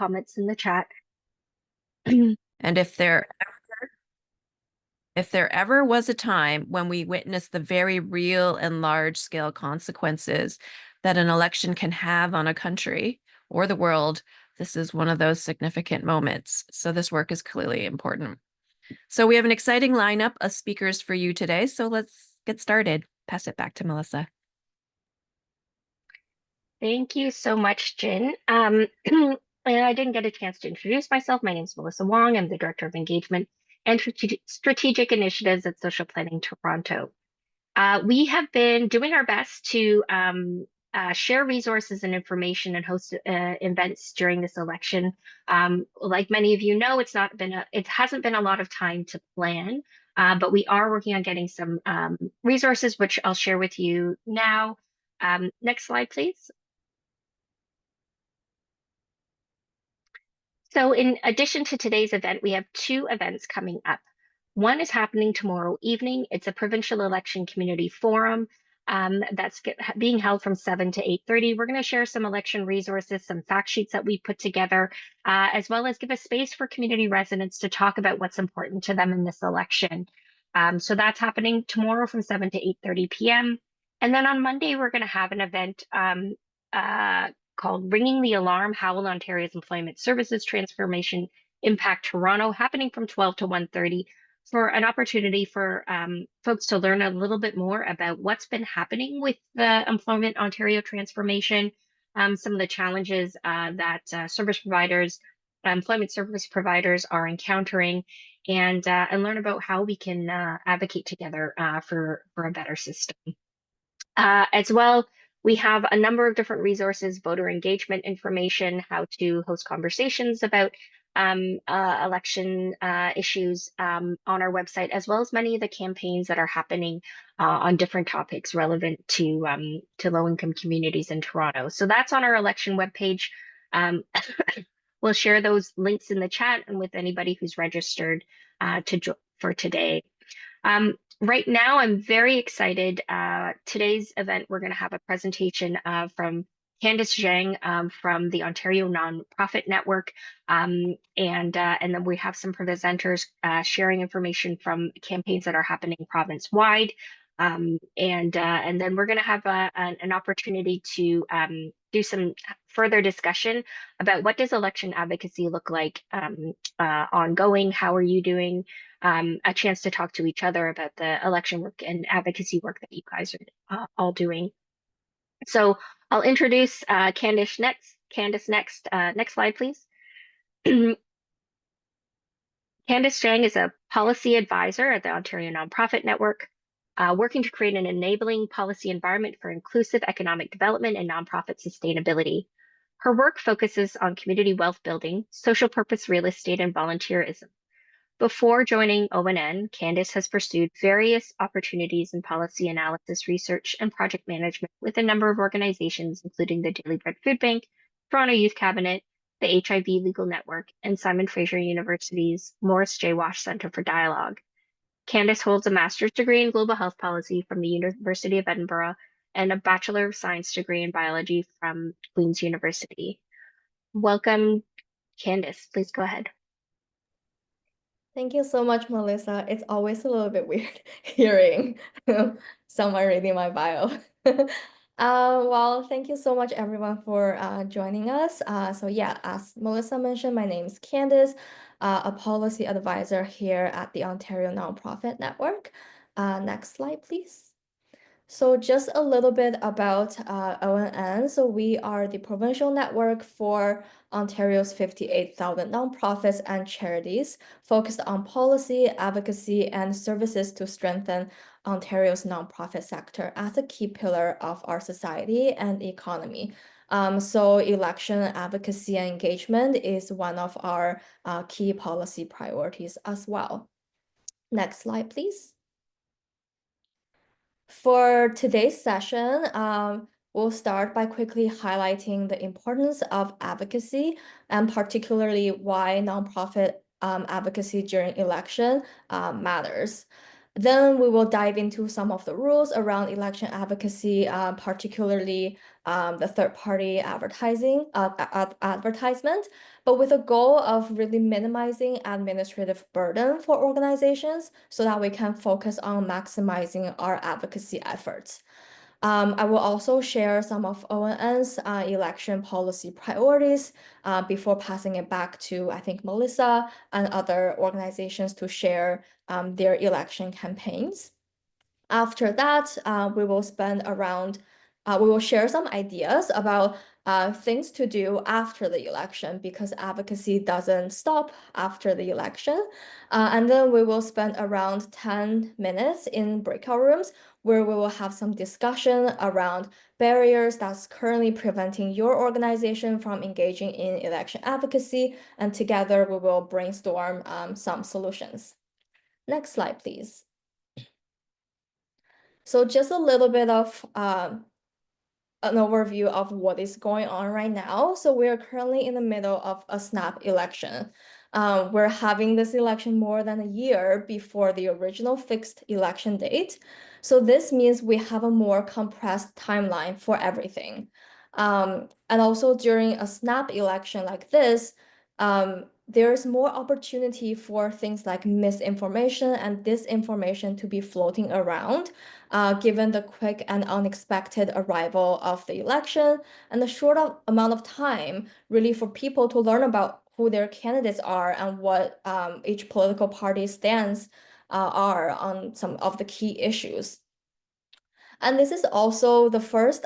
comments in the chat. And if there ever was a time when we witnessed the very real and large scale consequences that an election can have on a country or the world, this is one of those significant moments. So this work is clearly important. So we have an exciting lineup of speakers for you today. So let's get started. Pass it back to Melissa. Thank you so much, Jen. And I didn't get a chance to introduce myself. My name is Melissa Wong. I'm the Director of Engagement and Strategic Initiatives at Social Planning Toronto. We have been doing our best to share resources and information and host events during this election. Like many of you know, it hasn't been a lot of time to plan, but we are working on getting some resources, which I'll share with you now. Next slide, please. So in addition to today's event, we have two events coming up. One is happening tomorrow evening. It's a provincial election community forum that's being held from 7 to 8:30. We're going to share some election resources, some fact sheets that we put together, as well as give a space for community residents to talk about what's important to them in this election. So that's happening tomorrow from 7 to 8:30 p.m. And then on Monday, we're going to have an event called Ringing the Alarm, How Will Ontario's Employment Services Transformation Impact Toronto, happening from 12 to 1:30 for an opportunity for folks to learn a little bit more about what's been happening with the Employment Ontario transformation, some of the challenges that employment service providers are encountering, and learn about how we can advocate together for a better system. As well, we have a number of different resources, voter engagement information, how to host conversations about election issues on our website, as well as many of the campaigns that are happening on different topics relevant to low-income communities in Toronto. So that's on our election webpage. We'll share those links in the chat and with anybody who's registered for today. Right now, I'm very excited. Today's event, we're going to have a presentation from Candice Zhang from the Ontario Nonprofit Network. And then we have some presenters sharing information from campaigns that are happening province-wide. And then we're going to have an opportunity to do some further discussion about what does election advocacy look like ongoing, how are you doing, a chance to talk to each other about the election work and advocacy work that you guys are all doing. So I'll introduce Candice next. Candice next. Next slide, please. Candice Zhang is a policy advisor at the Ontario Nonprofit Network, working to create an enabling policy environment for inclusive economic development and nonprofit sustainability. Her work focuses on community wealth building, social purpose real estate, and volunteerism. Before joining ONN, Candice has pursued various opportunities in policy analysis, research, and project management with a number of organizations, including the Daily Bread Food Bank, Toronto Youth Cabinet, the HIV Legal Network, and Simon Fraser University's Morris J. Wash Centre for Dialogue. Candice holds a master's degree in global health policy from the University of Edinburgh and a Bachelor of Science degree in biology from Queen's University. Welcome, Candice. Please go ahead. Thank you so much, Melissa. It's always a little bit weird hearing someone reading my bio. Well, thank you so much, everyone, for joining us. So yeah, as Melissa mentioned, my name is Candice, a policy advisor here at the Ontario Nonprofit Network. Next slide, please. So just a little bit about ONN. So we are the provincial network for Ontario's 58,000 nonprofits and charities focused on policy, advocacy, and services to strengthen Ontario's nonprofit sector as a key pillar of our society and economy. So election advocacy and engagement is one of our key policy priorities as well. Next slide, please. For today's session, we'll start by quickly highlighting the importance of advocacy and particularly why nonprofit advocacy during election matters. Then we will dive into some of the rules around election advocacy, particularly the third-party advertisement, but with a goal of really minimizing administrative burden for organizations so that we can focus on maximizing our advocacy efforts. I will also share some of ONN's election policy priorities before passing it back to, I think, Melissa and other organizations to share their election campaigns. After that, we will share some ideas about things to do after the election, because advocacy doesn't stop after the election. And then we will spend around 10 minutes in breakout rooms where we will have some discussion around barriers that's currently preventing your organization from engaging in election advocacy. And together we will brainstorm some solutions. Next slide, please. So just a little bit of an overview of what is going on right now. So we are currently in the middle of a snap election. We're having this election more than a year before the original fixed election date. So this means we have a more compressed timeline for everything. And also during a snap election like this, there's more opportunity for things like misinformation and disinformation to be floating around, given the quick and unexpected arrival of the election and the short amount of time really for people to learn about who their candidates are and what each political party stands are on some of the key issues. And this is also the first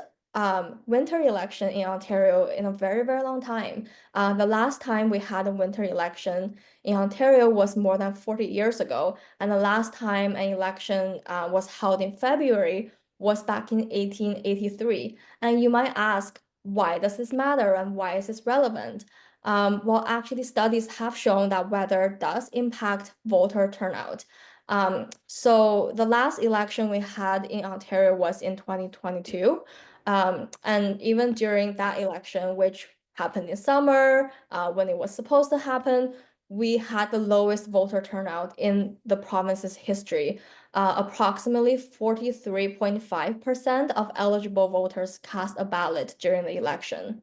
winter election in Ontario in a very, very long time. The last time we had a winter election in Ontario was more than 40 years ago. And the last time an election was held in February was back in 1883. And you might ask, why does this matter and why is this relevant? Well, actually, studies have shown that weather does impact voter turnout. So the last election we had in Ontario was in 2022. And even during that election, which happened in summer, when it was supposed to happen, we had the lowest voter turnout in the province's history. Approximately 43.5% of eligible voters cast a ballot during the election.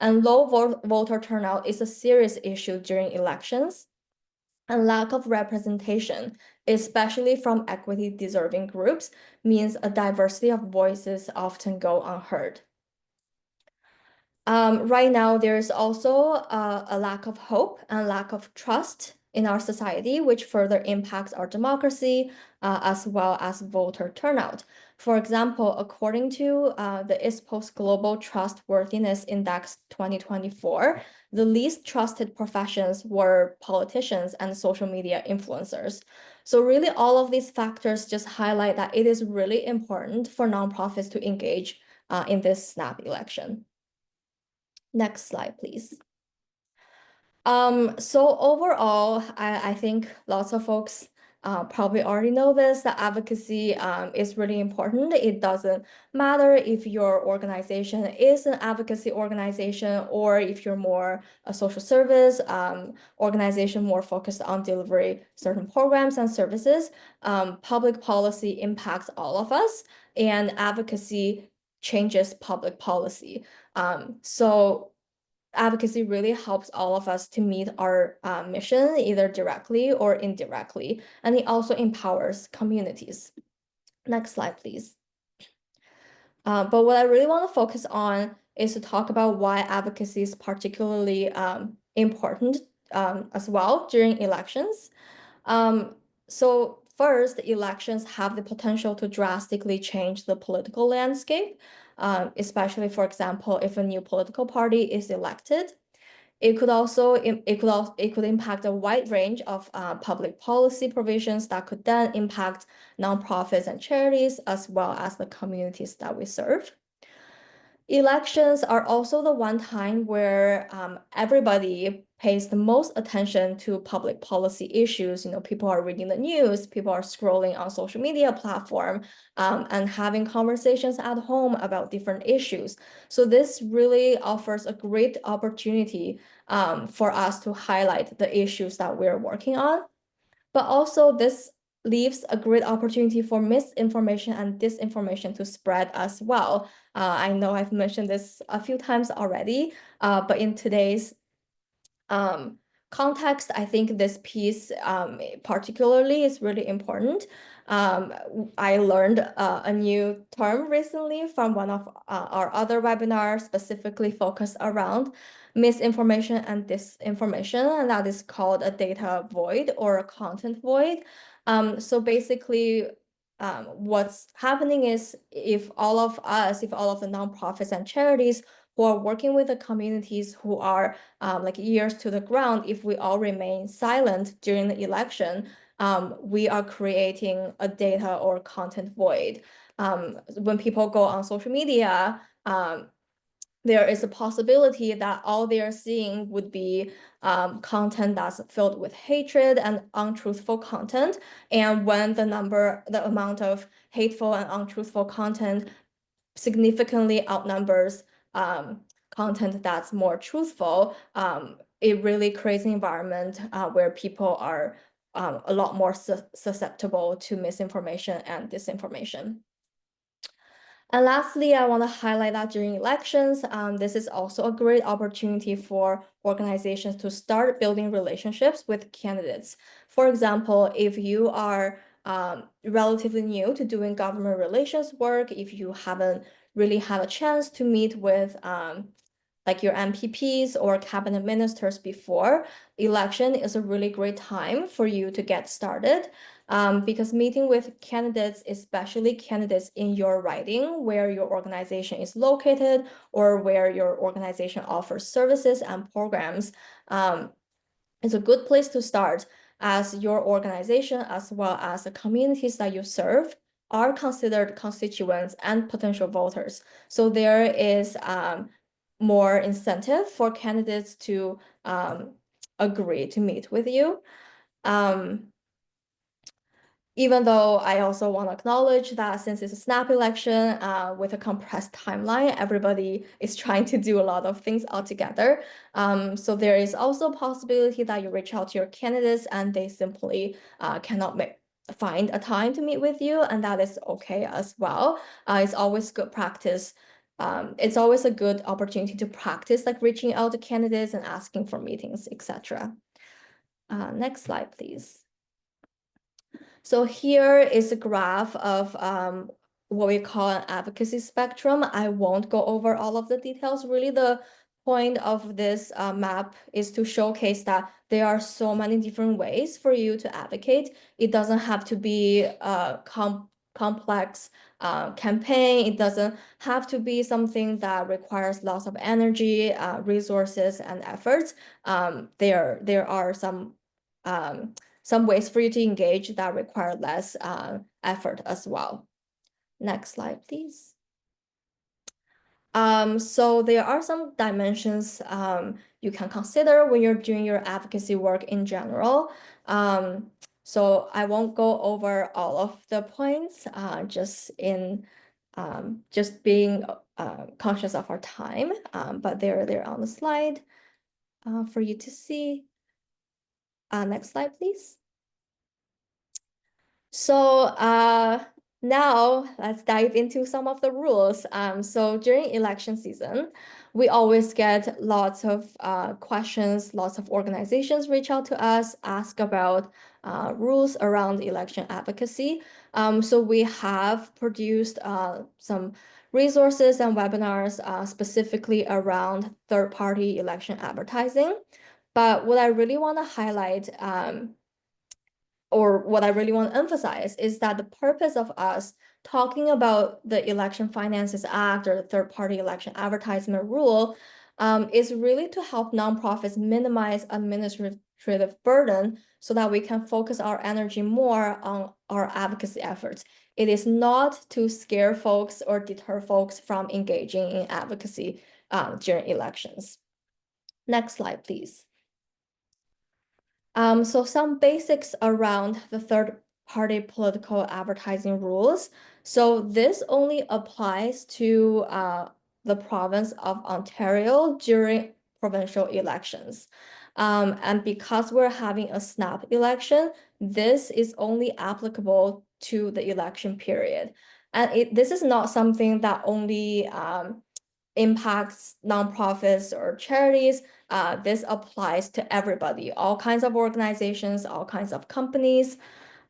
And low voter turnout is a serious issue during elections. And lack of representation, especially from equity-deserving groups, means a diversity of voices often go unheard. Right now, there's also a lack of hope and lack of trust in our society, which further impacts our democracy as well as voter turnout. For example, according to the ISPOS Global Trustworthiness Index 2024, the least trusted professions were politicians and social media influencers. So really all of these factors just highlight that it is really important for nonprofits to engage in this snap election. Next slide, please. So overall, I think lots of folks probably already know this, that advocacy is really important. It doesn't matter if your organization is an advocacy organization or if you're more a social service organization more focused on delivering certain programs and services. Public policy impacts all of us, and advocacy changes public policy. So advocacy really helps all of us to meet our mission, either directly or indirectly, and it also empowers communities. Next slide, please. But what I really want to focus on is to talk about why advocacy is particularly important as well during elections. So first, elections have the potential to drastically change the political landscape, especially, for example, if a new political party is elected. It could impact a wide range of public policy provisions that could then impact nonprofits and charities, as well as the communities that we serve. Elections are also the one time where everybody pays the most attention to public policy issues. You know, people are reading the news, people are scrolling on social media platform, and having conversations at home about different issues. So this really offers a great opportunity for us to highlight the issues that we're working on. But also this leaves a great opportunity for misinformation and disinformation to spread as well. I know I've mentioned this a few times already, but in today's context, I think this piece particularly is really important. I learned a new term recently from one of our other webinars, specifically focused around misinformation and disinformation, and that is called a data void or a content void. So basically, what's happening is if all of the nonprofits and charities who are working with the communities who are like ears to the ground, if we all remain silent during the election, we are creating a data or content void. When people go on social media, there is a possibility that all they're seeing would be content that's filled with hatred and untruthful content. And when the amount of hateful and untruthful content significantly outnumbers content that's more truthful, it really creates an environment where people are a lot more susceptible to misinformation and disinformation. And lastly, I want to highlight that during elections, this is also a great opportunity for organizations to start building relationships with candidates. For example, if you are relatively new to doing government relations work, if you haven't really had a chance to meet with like your MPPs or cabinet ministers before, election is a really great time for you to get started. Because meeting with candidates, especially candidates in your riding, where your organization is located or where your organization offers services and programs, is a good place to start, as your organization as well as the communities that you serve are considered constituents and potential voters. So there is more incentive for candidates to agree to meet with you. Even though I also want to acknowledge that since it's a snap election with a compressed timeline, everybody is trying to do a lot of things all together. So there is also a possibility that you reach out to your candidates and they simply cannot find a time to meet with you, and that is okay as well. It's always good practice. It's always a good opportunity to practice like reaching out to candidates and asking for meetings, etc. Next slide, please. So here is a graph of what we call an advocacy spectrum. I won't go over all of the details. Really, the point of this map is to showcase that there are so many different ways for you to advocate. It doesn't have to be a complex campaign. It doesn't have to be something that requires lots of energy, resources, and efforts. There are some ways for you to engage that require less effort as well. Next slide, please. So there are some dimensions you can consider when you're doing your advocacy work in general. So I won't go over all of the points, just being conscious of our time, but they're on the slide for you to see. Next slide, please. So now let's dive into some of the rules. So during election season, we always get lots of questions, lots of organizations reach out to us, ask about rules around election advocacy. So we have produced some resources and webinars specifically around third-party election advertising. But what I really want to highlight or what I really want to emphasize is that the purpose of us talking about the Election Finances Act or the third-party election advertisement rule is really to help nonprofits minimize administrative burden so that we can focus our energy more on our advocacy efforts. It is not to scare folks or deter folks from engaging in advocacy during elections. Next slide, please. So some basics around the third-party political advertising rules. So this only applies to the province of Ontario during provincial elections. And because we're having a snap election, this is only applicable to the election period. And this is not something that only impacts nonprofits or charities. This applies to everybody, all kinds of organizations, all kinds of companies.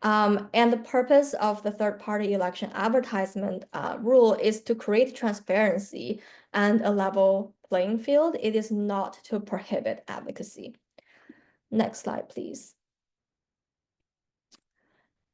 And the purpose of the third-party election advertisement rule is to create transparency and a level playing field. It is not to prohibit advocacy. Next slide, please.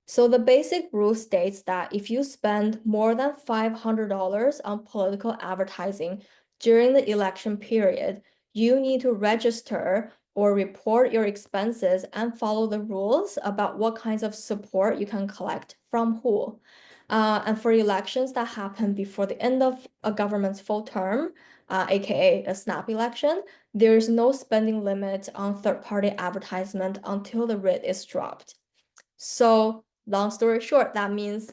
So the basic rule states that if you spend more than $500 on political advertising during the election period, you need to register or report your expenses and follow the rules about what kinds of support you can collect from who. And for elections that happen before the end of a government's full term, aka a snap election, there is no spending limit on third-party advertisement until the writ is dropped. So long story short, that means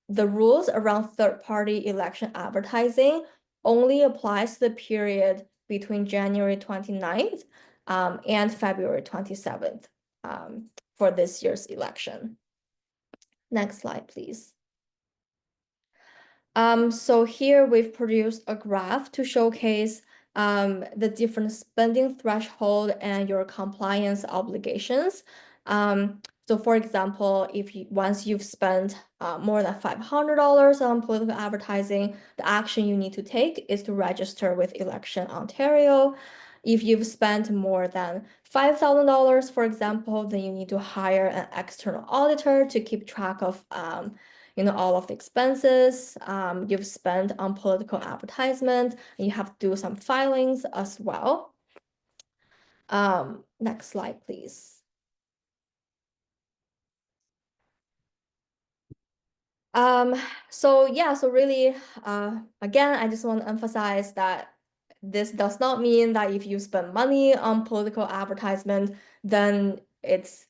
the rules around third-party election advertising only applies to the period between January 29th and February 27th for this year's election. Next slide, please. So here we've produced a graph to showcase the different spending threshold and your compliance obligations. So for example, once you've spent more than $500 on political advertising, the action you need to take is to register with Election Ontario. If you've spent more than $5,000, for example, then you need to hire an external auditor to keep track of all of the expenses you've spent on political advertisement, and you have to do some filings as well. Next slide, please. So really, again, I just want to emphasize that this does not mean that if you spend money on political advertisement, then it's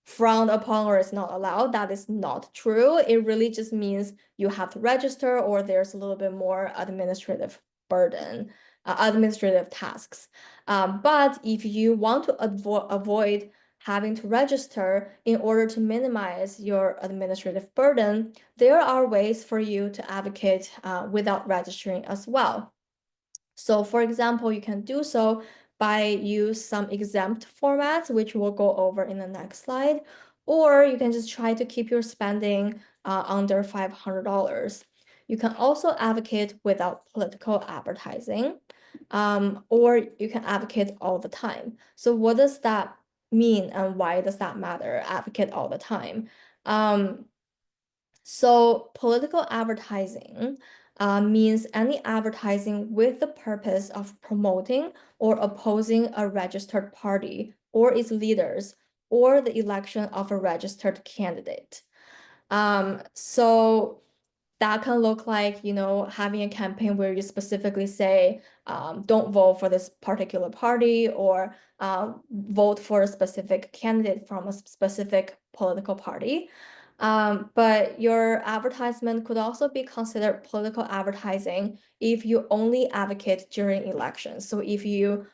frowned upon or it's not allowed. That is not true. It really just means you have to register, or there's a little bit more administrative burden, administrative tasks. But if you want to avoid having to register in order to minimize your administrative burden, there are ways for you to advocate without registering as well. So for example, you can do so by use some exempt formats, which we'll go over in the next slide, or you can just try to keep your spending under $500. You can also advocate without political advertising, or you can advocate all the time. So what does that mean and why does that matter? Advocate all the time. So political advertising means any advertising with the purpose of promoting or opposing a registered party or its leaders or the election of a registered candidate. So that can look like, having a campaign where you specifically say, don't vote for this particular party, or vote for a specific candidate from a specific political party. But your advertisement could also be considered political advertising if you only advocate during elections. So if your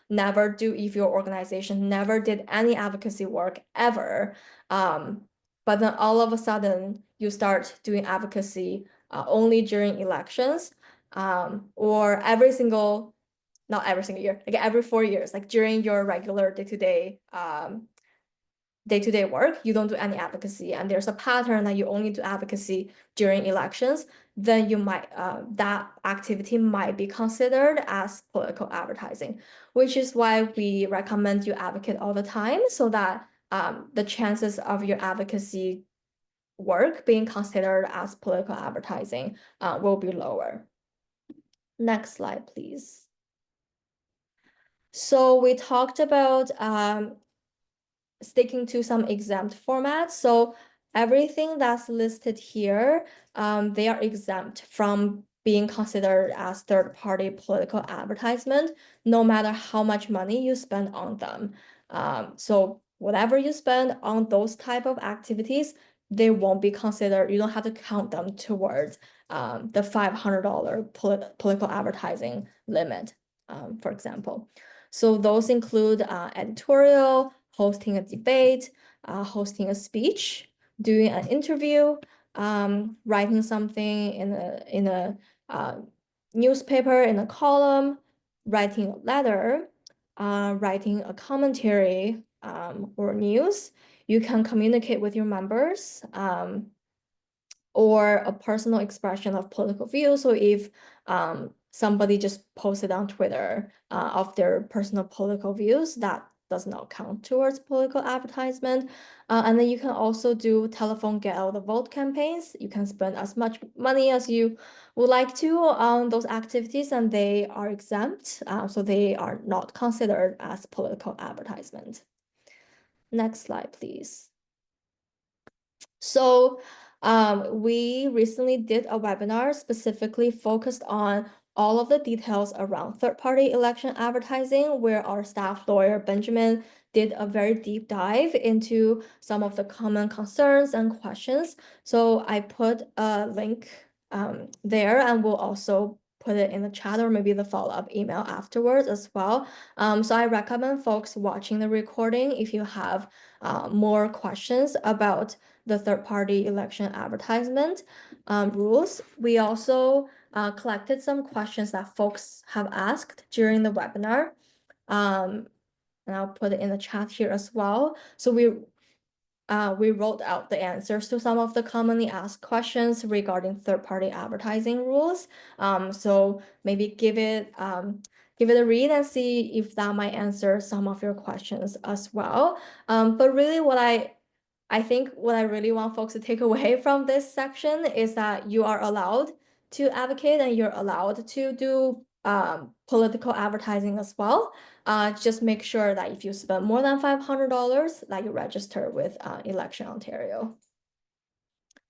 organization never did any advocacy work ever, but then all of a sudden you start doing advocacy only during elections, or not every single year, like every 4 years, like during your regular day-to-day work, you don't do any advocacy, and there's a pattern that you only do advocacy during elections, then that activity might be considered as political advertising, which is why we recommend you advocate all the time, so that the chances of your advocacy work being considered as political advertising will be lower. Next slide, please. So we talked about sticking to some exempt formats. So everything that's listed here, they are exempt from being considered as third-party political advertisement, no matter how much money you spend on them. So whatever you spend on those type of activities, they won't be considered, you don't have to count them towards the $500 political advertising limit, for example. So those include editorial, hosting a debate, hosting a speech, doing an interview, writing something in a newspaper, in a column, writing a letter, writing a commentary or news. You can communicate with your members or a personal expression of political views. So if somebody just posted on Twitter of their personal political views, that does not count towards political advertisement. And then you can also do telephone get out the vote campaigns. You can spend as much money as you would like to on those activities, and they are exempt. So they are not considered as political advertisement. Next slide, please. So we recently did a webinar specifically focused on all of the details around third-party election advertising, where our staff lawyer, Benjamin, did a very deep dive into some of the common concerns and questions. So I put a link there, and we'll also put it in the chat or maybe the follow-up email afterwards as well. So I recommend folks watching the recording if you have more questions about the third-party election advertisement rules. We also collected some questions that folks have asked during the webinar. And I'll put it in the chat here as well. So we wrote out the answers to some of the commonly asked questions regarding third-party advertising rules. So maybe give it a read and see if that might answer some of your questions as well. But really I think what I really want folks to take away from this section is that you are allowed to advocate and you're allowed to do political advertising as well. Just make sure that if you spend more than $500, that you register with Election Ontario.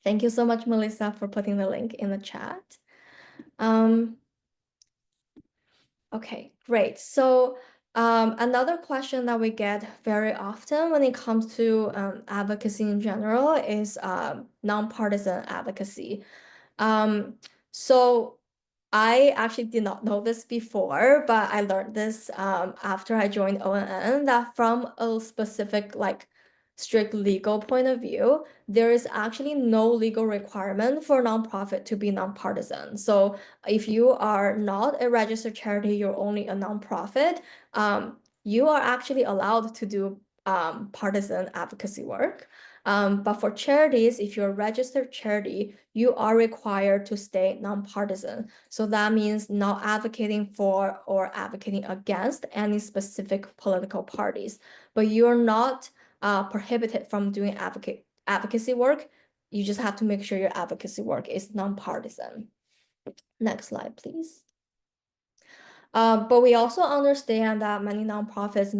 Thank you so much, Melissa, for putting the link in the chat. Okay, great. So another question that we get very often when it comes to advocacy in general is nonpartisan advocacy. So I actually did not know this before, but I learned this after I joined ONN, that from a specific strict legal point of view, there is actually no legal requirement for nonprofit to be nonpartisan. So if you are not a registered charity, you're only a nonprofit, you are actually allowed to do partisan advocacy work. But for charities, if you're a registered charity, you are required to stay nonpartisan. So that means not advocating for or advocating against any specific political parties. But you're not prohibited from doing advocacy work. You just have to make sure your advocacy work is nonpartisan. Next slide, please. But we also understand that many nonprofits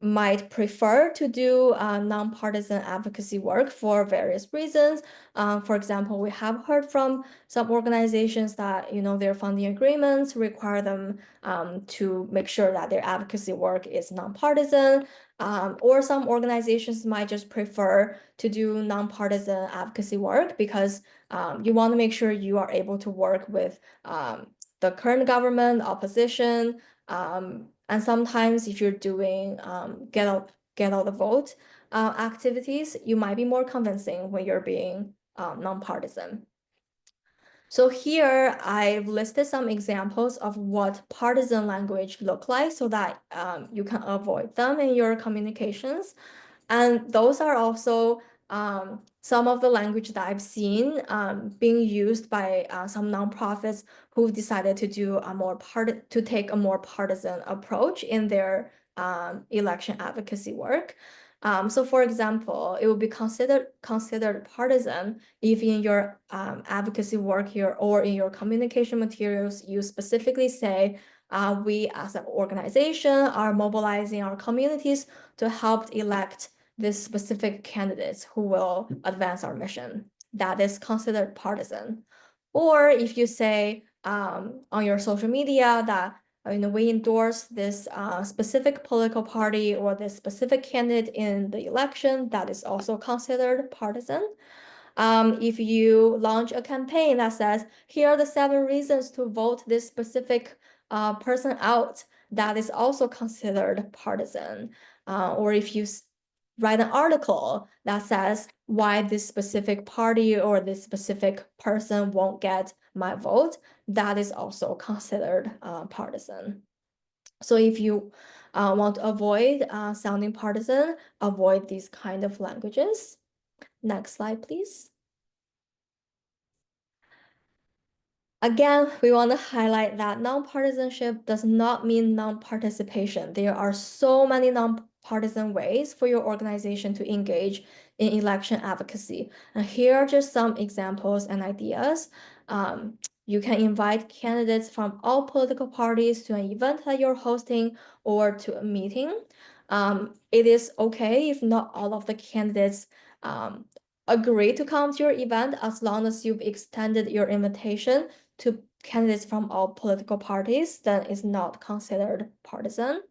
might prefer to do nonpartisan advocacy work for various reasons. For example, we have heard from some organizations that their funding agreements require them to make sure that their advocacy work is nonpartisan, or some organizations might just prefer to do nonpartisan advocacy work because you want to make sure you are able to work with the current government, opposition, and sometimes if you're doing get out the vote activities, you might be more convincing when you're being nonpartisan. So here I've listed some examples of what partisan language look like so that you can avoid them in your communications. And those are also some of the language that I've seen being used by some nonprofits who've decided to do take a more partisan approach in their election advocacy work. So for example, it would be considered partisan if in your advocacy work here or in your communication materials, you specifically say, we as an organization are mobilizing our communities to help elect this specific candidates who will advance our mission. That is considered partisan. Or if you say on your social media that we endorse this specific political party or this specific candidate in the election, that is also considered partisan. If you launch a campaign that says, here are the 7 reasons to vote this specific a person out, that is also considered partisan. Or if you write an article that says why this specific party or this specific person won't get my vote, that is also considered partisan. So if you want to avoid sounding partisan, avoid these kind of languages. Next slide, please. Again, we want to highlight that nonpartisanship does not mean non-participation. There are so many nonpartisan ways for your organization to engage in election advocacy. And here are just some examples and ideas. You can invite candidates from all political parties to an event that you're hosting or to a meeting. It is okay if not all of the candidates agree to come to your event, as long as you've extended your invitation to candidates from all political parties, then it's not considered partisan.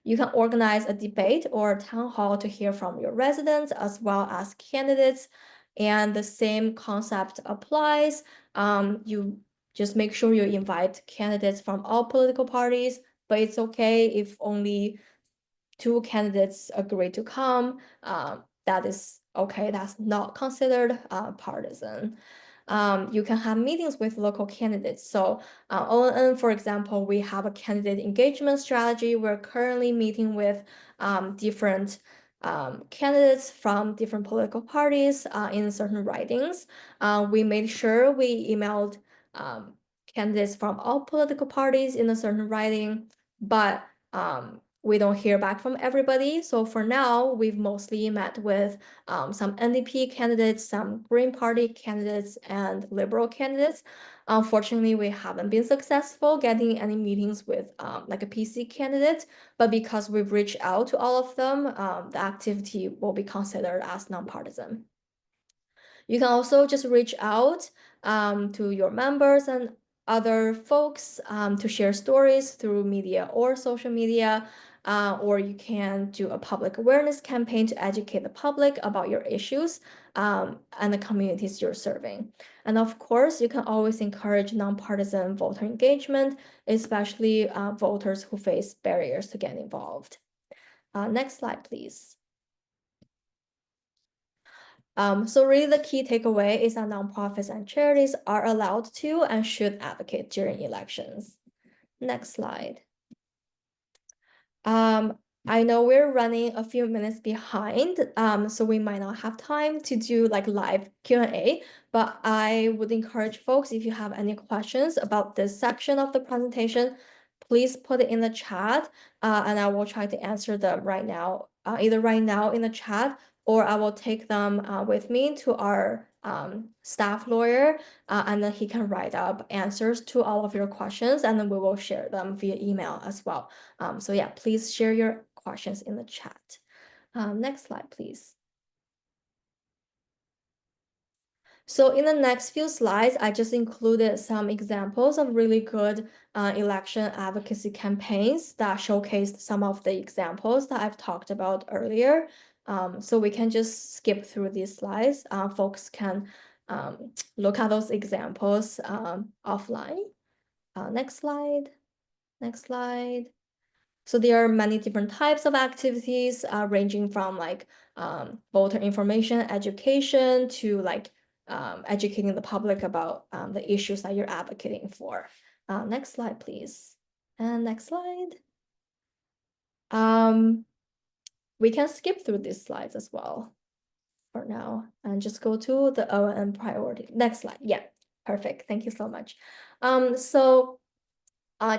You can organize a debate or a town hall to hear from your residents as well as candidates, and the same concept applies. You just make sure you invite candidates from all political parties, but it's okay if only 2 candidates agree to come. That is okay. That's not considered partisan. You can have meetings with local candidates. So ONN, for example, we have a candidate engagement strategy. We're currently meeting with different candidates from different political parties in certain ridings. We made sure we emailed candidates from all political parties in a certain riding, but we don't hear back from everybody. So for now, we've mostly met with some NDP candidates, some Green Party candidates, and Liberal candidates. Unfortunately, we haven't been successful getting any meetings with like a PC candidate, but because we've reached out to all of them, the activity will be considered as nonpartisan. You can also just reach out to your members and other folks to share stories through media or social media, or you can do a public awareness campaign to educate the public about your issues and the communities you're serving. And of course, you can always encourage nonpartisan voter engagement, especially voters who face barriers to get involved. Next slide, please. So really the key takeaway is that nonprofits and charities are allowed to and should advocate during elections. Next slide. I know we're running a few minutes behind, so we might not have time to do like live Q&A, but I would encourage folks, if you have any questions about this section of the presentation, please put it in the chat, and I will try to answer them right now, either right now in the chat, or I will take them with me to our staff lawyer, and then he can write up answers to all of your questions, and then we will share them via email as well. So yeah, please share your questions in the chat. Next slide, please. So in the next few slides, I just included some examples of really good election advocacy campaigns that showcased some of the examples that I've talked about earlier. So we can just skip through these slides. Folks can look at those examples offline. Next slide. Next slide. So there are many different types of activities, ranging from like voter information education to like educating the public about the issues that you're advocating for. Next slide, please. And next slide. We can skip through these slides as well for now and just go to the ONN priority. Next slide. Yeah, perfect. Thank you so much.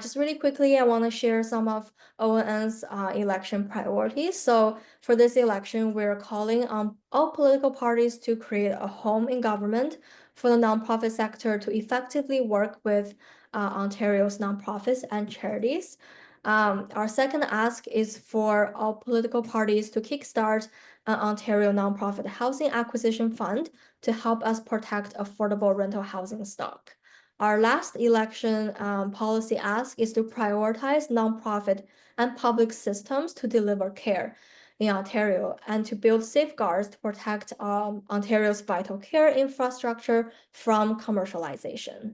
Just really quickly, I want to share some of ONN's election priorities. So for this election, we're calling on all political parties to create a home in government for the nonprofit sector to effectively work with Ontario's nonprofits and charities. Our second ask is for all political parties to kickstart an Ontario Nonprofit Housing Acquisition Fund to help us protect affordable rental housing stock. Our last election policy ask is to prioritize nonprofit and public systems to deliver care in Ontario and to build safeguards to protect Ontario's vital care infrastructure from commercialization.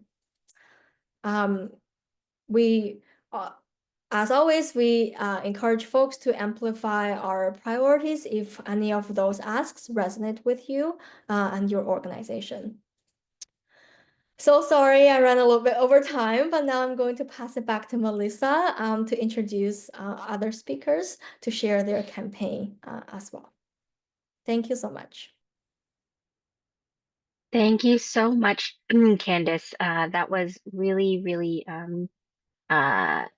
We As always, we encourage folks to amplify our priorities if any of those asks resonate with you and your organization. So sorry, I ran a little bit over time, but now I'm going to pass it back to Melissa to introduce other speakers to share their campaign as well. Thank you so much. Thank you so much, Candice. That was really, really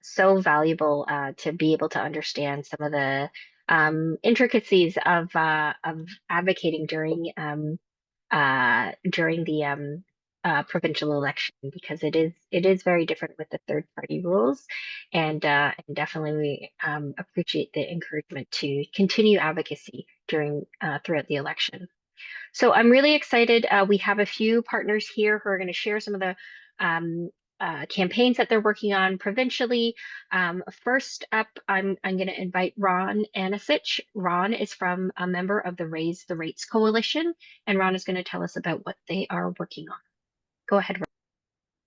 so valuable to be able to understand some of the intricacies of advocating during the provincial election, because it is very different with the third party rules, and definitely we appreciate the encouragement to continue advocacy during throughout the election. So I'm really excited. We have a few partners here who are going to share some of the campaigns that they're working on provincially. First up, I'm going to invite Ron Anisich. Ron is from a member of the Raise the Rates Coalition, and Ron is going to tell us about what they are working on. Go ahead, Ron.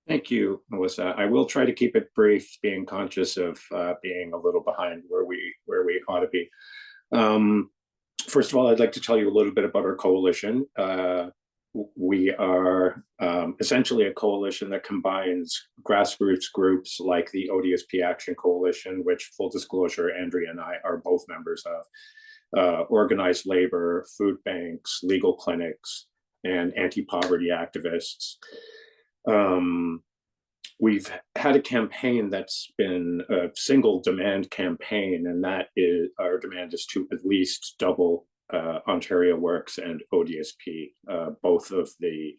Thank you, Melissa. I will try to keep it brief, being conscious of being a little behind where we ought to be. First of all, I'd like to tell you a little bit about our coalition. We are essentially a coalition that combines grassroots groups like the ODSP Action Coalition, which, full disclosure, Andrea and I are both members of, organized labor, food banks, legal clinics, and anti-poverty activists. We've had a campaign that's been a single demand campaign, and that is, our demand is to at least double Ontario Works and ODSP, both of the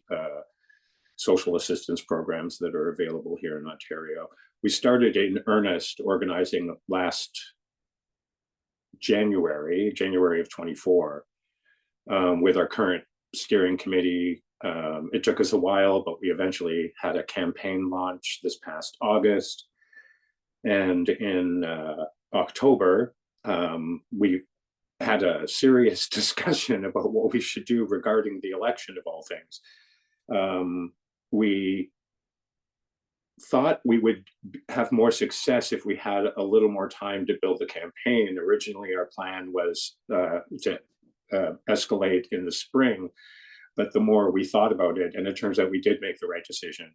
social assistance programs that are available here in Ontario. We started in earnest organizing last January of 24, with our current steering committee. It took us a while, but we eventually had a campaign launch this past August. And in October, we had a serious discussion about what we should do regarding the election, of all things. We thought we would have more success if we had a little more time to build the campaign. Originally, our plan was to escalate in the spring, but the more we thought about it, and it turns out we did make the right decision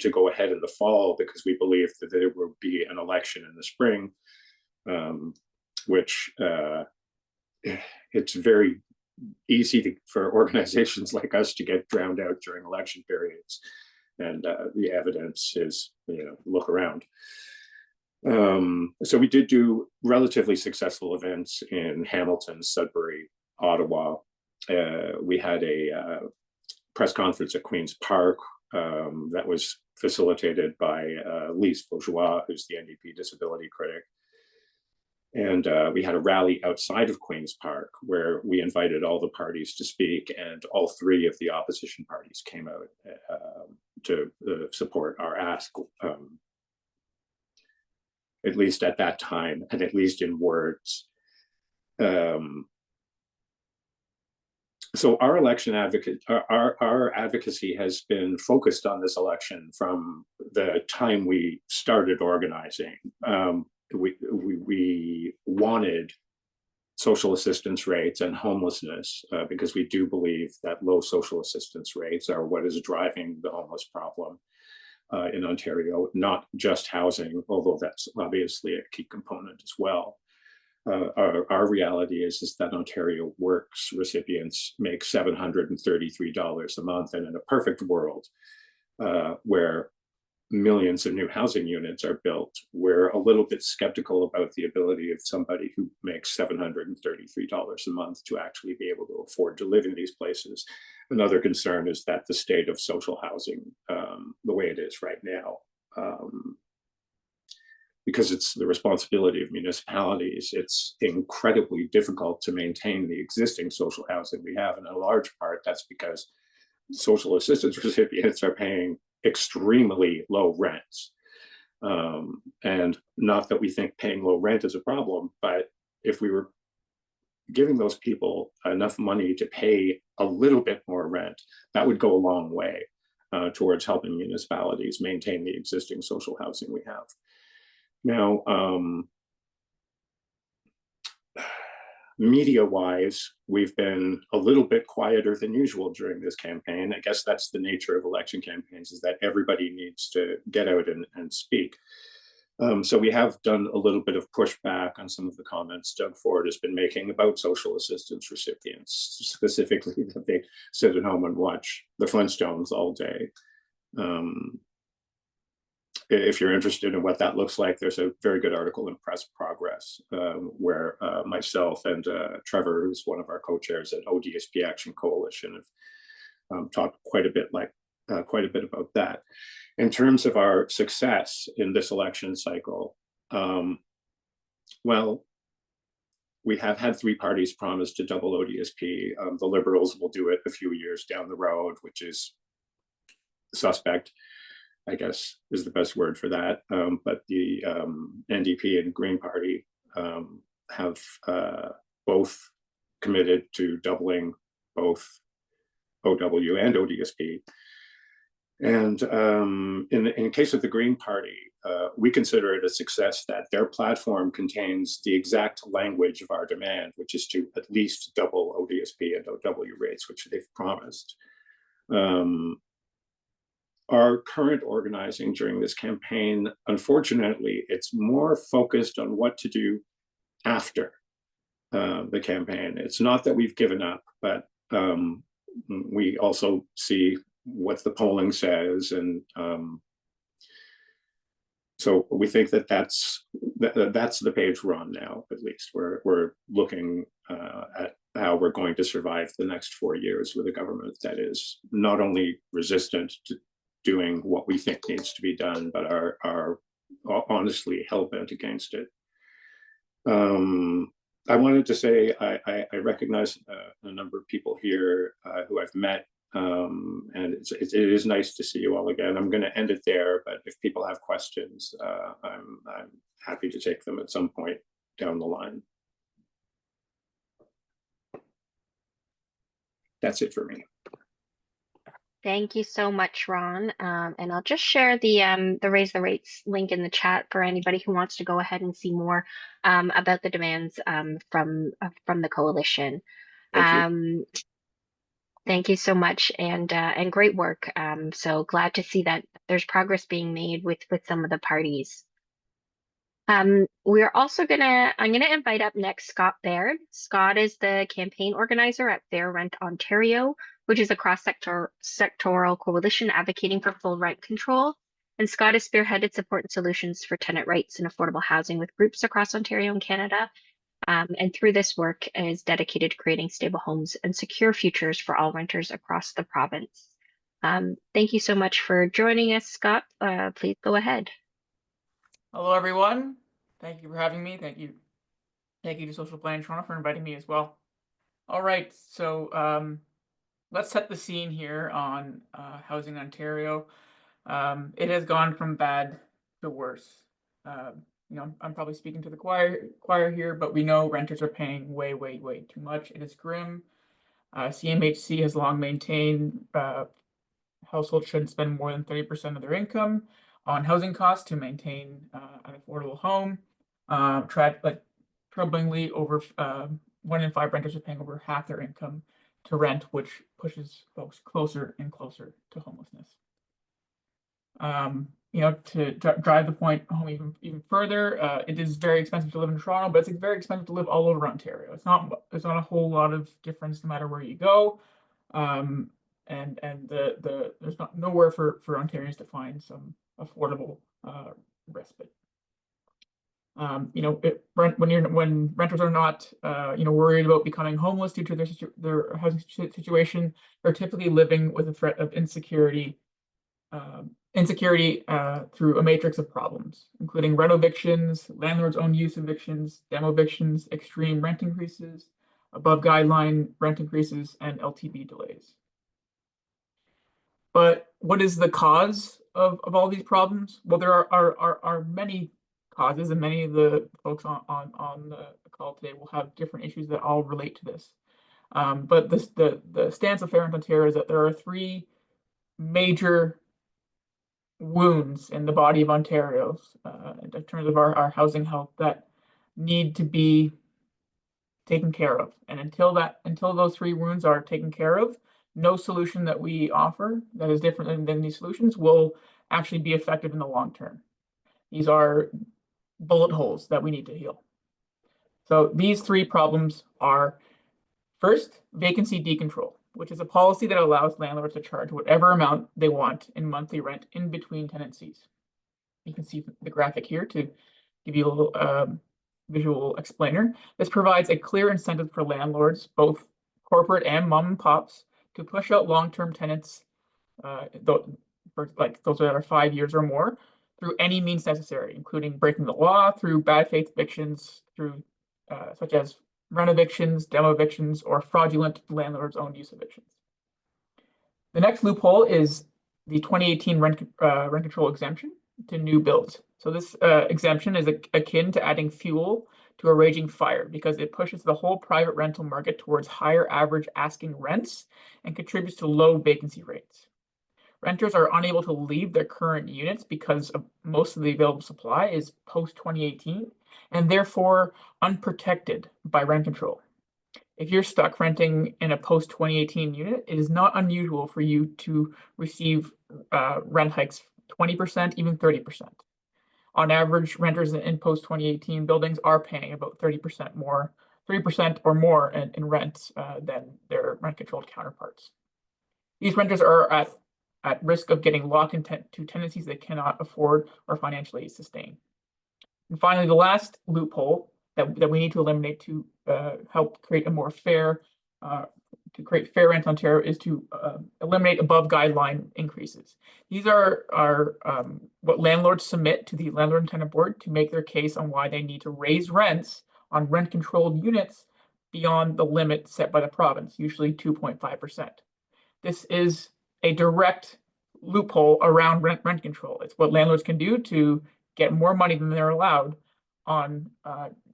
to go ahead in the fall, because we believed that there would be an election in the spring, which it's very easy for organizations like us to get drowned out during election periods. And the evidence is, look around. So we did do relatively successful events in Hamilton, Sudbury, Ottawa. We had a press conference at Queen's Park that was facilitated by Lise Bourgeois, who's the NDP disability critic. And we had a rally outside of Queen's Park where we invited all the parties to speak, and all three of the opposition parties came out to support our ask, at least at that time, and at least in words. So our election our advocacy has been focused on this election from the time we started organizing. We wanted social assistance rates and homelessness because we do believe that low social assistance rates are what is driving the homeless problem in Ontario, not just housing, although that's obviously a key component as well. Our reality is that Ontario Works recipients make $733 a month, and in a perfect world where millions of new housing units are built, we're a little bit skeptical about the ability of somebody who makes $733 a month to actually be able to afford to live in these places. Another concern is that the state of social housing, the way it is right now, because it's the responsibility of municipalities, it's incredibly difficult to maintain the existing social housing we have. And in a large part, that's because social assistance recipients are paying extremely low rents. And not that we think paying low rent is a problem, but if we were giving those people enough money to pay a little bit more rent, that would go a long way towards helping municipalities maintain the existing social housing we have. Now, media-wise, we've been a little bit quieter than usual during this campaign. I guess that's the nature of election campaigns, is that everybody needs to get out and speak. So we have done a little bit of pushback on some of the comments Doug Ford has been making about social assistance recipients, specifically that they sit at home and watch the Flintstones all day. If you're interested in what that looks like, there's a very good article in Press Progress where myself and Trevor, who's one of our co-chairs at ODSP Action Coalition, have talked quite a bit about that. In terms of our success in this election cycle, well, we have had 3 parties promise to double ODSP. The Liberals will do it a few years down the road, which is suspect, I guess, is the best word for that. But the NDP and Green Party have both committed to doubling both OW and ODSP. And in case of the Green Party, we consider it a success that their platform contains the exact language of our demand, which is to at least double ODSP and OW rates, which they've promised. Our current organizing during this campaign, unfortunately, it's more focused on what to do after the campaign. It's not that we've given up, but we also see what the polling says, and so we think that that's the page we're on now. At least we're looking at how we're going to survive the next 4 years with a government that is not only resistant to doing what we think needs to be done, but are honestly hell-bent against it. I wanted to say I recognize a number of people here who I've met, and it is nice to see you all again. I'm going to end it there, but if people have questions, I'm happy to take them at some point down the line. That's it for me. Thank you so much, Ron. And I'll just share the Raise the Rates link in the chat for anybody who wants to go ahead and see more about the demands from the coalition. Thank you. Thank you so much, and great work. So glad to see that there's progress being made with some of the parties. We're also I'm gonna invite up next Scott Baird. Scott is the campaign organizer at Fair Rent Ontario, which is a cross-sectoral coalition advocating for full rent control. And Scott has spearheaded support and solutions for tenant rights and affordable housing with groups across Ontario and Canada. And through this work is dedicated to creating stable homes and secure futures for all renters across the province. Thank you so much for joining us, Scott. Please go ahead. Hello, everyone. Thank you for having me. Thank you to Social Planning Toronto for inviting me as well. All right, so let's set the scene here on Housing Ontario. It has gone from bad to worse. I'm probably speaking to the choir here, but we know renters are paying way too much. It is grim. CMHC has long maintained households shouldn't spend more than 30% of their income on housing costs to maintain an affordable home. Troublingly, over 1 in 5 renters are paying over half their income to rent, which pushes folks closer and closer to homelessness. To drive the point home even further, it is very expensive to live in Toronto, but it's very expensive to live all over Ontario. It's not a whole lot of difference no matter where you go, and there's nowhere for Ontarians to find some affordable respite. When renters are not worried about becoming homeless due to their housing situation, they're typically living with a threat of insecurity through a matrix of problems, including rent evictions, landlord's own use evictions, demo evictions, extreme rent increases, above guideline rent increases, and LTB delays. But what is the cause of all these problems? Well, there are many causes, and many of the folks on the call today will have different issues that all relate to this. But the stance of Fair Rent Ontario is that there are 3 major wounds in the body of Ontario in terms of our housing health that need to be taken care of. And until those three wounds are taken care of, no solution that we offer that is different than these solutions will actually be effective in the long term. These are bullet holes that we need to heal. So these three problems are: first, vacancy decontrol, which is a policy that allows landlords to charge whatever amount they want in monthly rent in between tenancies. You can see the graphic here to give you a little visual explainer. This provides a clear incentive for landlords, both corporate and mom and pops, to push out long-term tenants, for like those that are 5 years or more, through any means necessary, including breaking the law, through bad faith evictions, through such as rent evictions, demo evictions, or fraudulent landlords' owned use evictions. The next loophole is the 2018 rent control exemption to new builds. So this exemption is akin to adding fuel to a raging fire because it pushes the whole private rental market towards higher average asking rents and contributes to low vacancy rates. Renters are unable to leave their current units because of most of the available supply is post-2018 and therefore unprotected by rent control. If you're stuck renting in a post-2018 unit, it is not unusual for you to receive rent hikes 20%, even 30%. On average, renters in post-2018 buildings are paying about 30% more, 3% or more in rent than their rent-controlled counterparts. These renters are at risk of getting locked into tenancies they cannot afford or financially sustain. And finally, the last loophole that we need to eliminate to help create a more fair, to create fair rent Ontario is to eliminate above guideline increases. These are what landlords submit to the Landlord and Tenant Board to make their case on why they need to raise rents on rent-controlled units beyond the limit set by the province, usually 2.5%. This is a direct loophole around rent control. It's what landlords can do to get more money than they're allowed on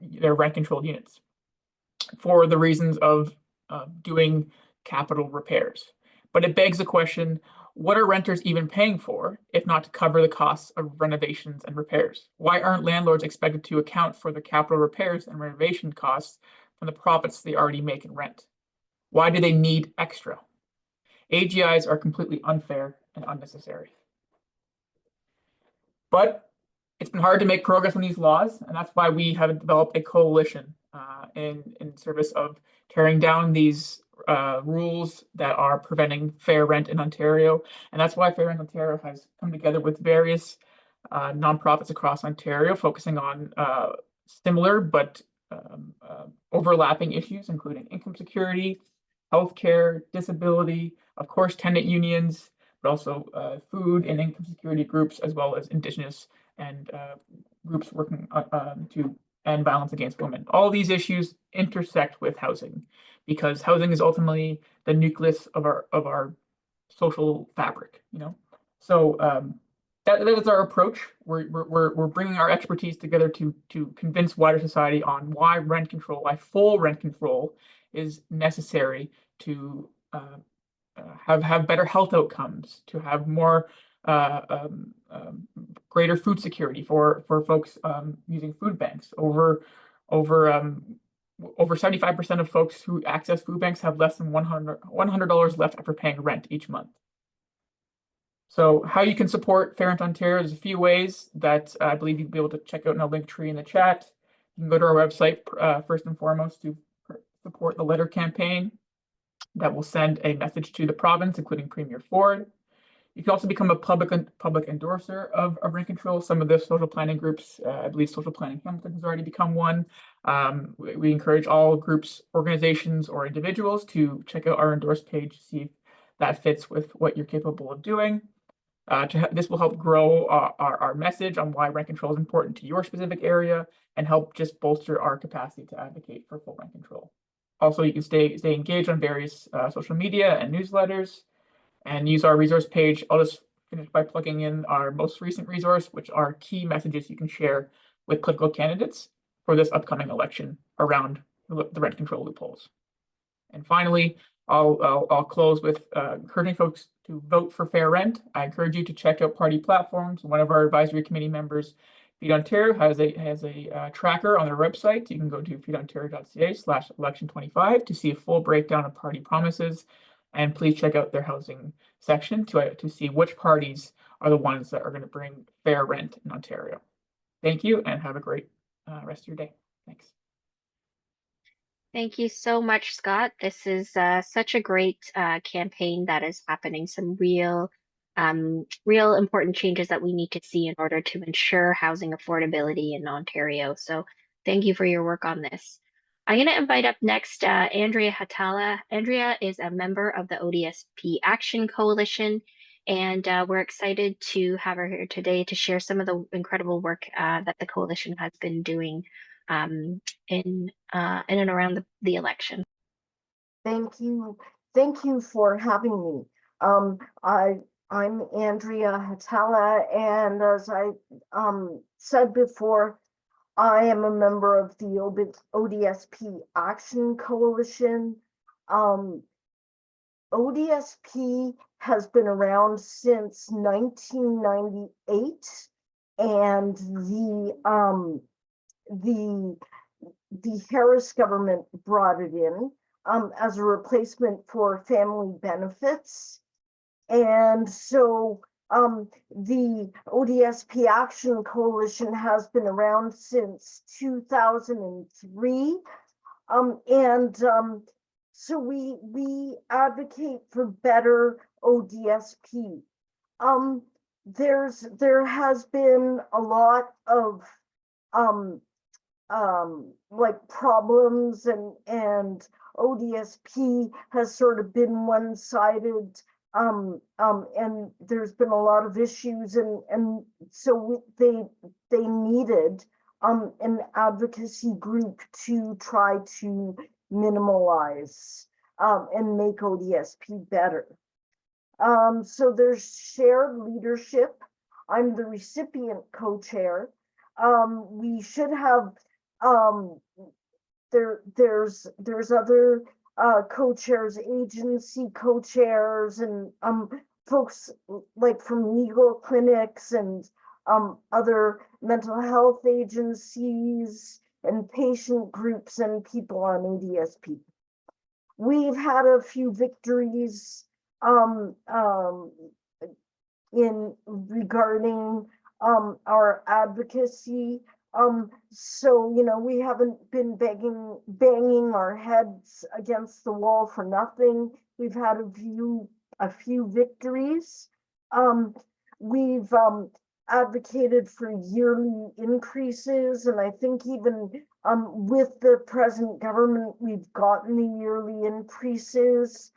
their rent-controlled units for the reasons of doing capital repairs. But it begs the question, what are renters even paying for if not to cover the costs of renovations and repairs? Why aren't landlords expected to account for the capital repairs and renovation costs from the profits they already make in rent? Why do they need extra? AGIs are completely unfair and unnecessary. But it's been hard to make progress on these laws, and that's why we have developed a coalition in service of tearing down these rules that are preventing fair rent in Ontario. And that's why Fair Rent Ontario has come together with various nonprofits across Ontario, focusing on similar but overlapping issues, including income security, healthcare, disability, of course, tenant unions, but also food and income security groups, as well as Indigenous and groups working to end violence against women. All these issues intersect with housing because housing is ultimately the nucleus of our social fabric, you know? So that is our approach. We're bringing our expertise together to convince wider society on why rent control, why full rent control is necessary to have better health outcomes, to have more greater food security for folks using food banks. Over 75% of folks who access food banks have less than $100 left after paying rent each month. So how you can support Fair Rent Ontario, there's a few ways that I believe you'll be able to check out in a link tree in the chat. You can go to our website first and foremost to support the letter campaign that will send a message to the province, including Premier Ford. You can also become a public endorser of rent control. Some of the social planning groups, I believe Social Planning Hamilton has already become one. We encourage all groups, organizations, or individuals to check out our endorse page to see if that fits with what you're capable of doing. This will help grow our message on why rent control is important to your specific area and help just bolster our capacity to advocate for full rent control. Also, you can stay engaged on various social media and newsletters and use our resource page. I'll just finish by plugging in our most recent resource, which are key messages you can share with political candidates for this upcoming election around the rent control loopholes. And finally, I'll close with encouraging folks to vote for fair rent. I encourage you to check out party platforms. One of our advisory committee members, Feed Ontario, has a tracker on their website. You can go to feedontario.ca/election25 to see a full breakdown of party promises, and please check out their housing section to see which parties are the ones that are going to bring fair rent in Ontario. Thank you, and have a great rest of your day. Thanks. Thank you so much, Scott. This is such a great campaign that is happening. Some real important changes that we need to see in order to ensure housing affordability in Ontario. So thank you for your work on this. I'm going to invite up next Andrea Hatala. Andrea is a member of the ODSP Action Coalition, and we're excited to have her here today to share some of the incredible work that the coalition has been doing in and around the election. Thank you. Thank you for having me. I'm Andrea Hatala, and as I said before, I am a member of the ODSP Action Coalition. ODSP has been around since 1998, and the Harris government brought it in as a replacement for family benefits. And so the ODSP Action Coalition has been around since 2003. So we advocate for better ODSP. There has been a lot of like problems, and ODSP has sort of been one-sided, and there's been a lot of issues, and so they needed an advocacy group to try to minimalize and make ODSP better. So there's shared leadership. I'm the recipient co-chair. We should have there's other co-chairs, agency co-chairs, and folks like from legal clinics and other mental health agencies and patient groups and people on ODSP. We've had a few victories in regarding our advocacy. So, you know, we haven't been banging our heads against the wall for nothing. We've had a few victories. We've advocated for yearly increases, and I think even with the present government, we've gotten the yearly increases.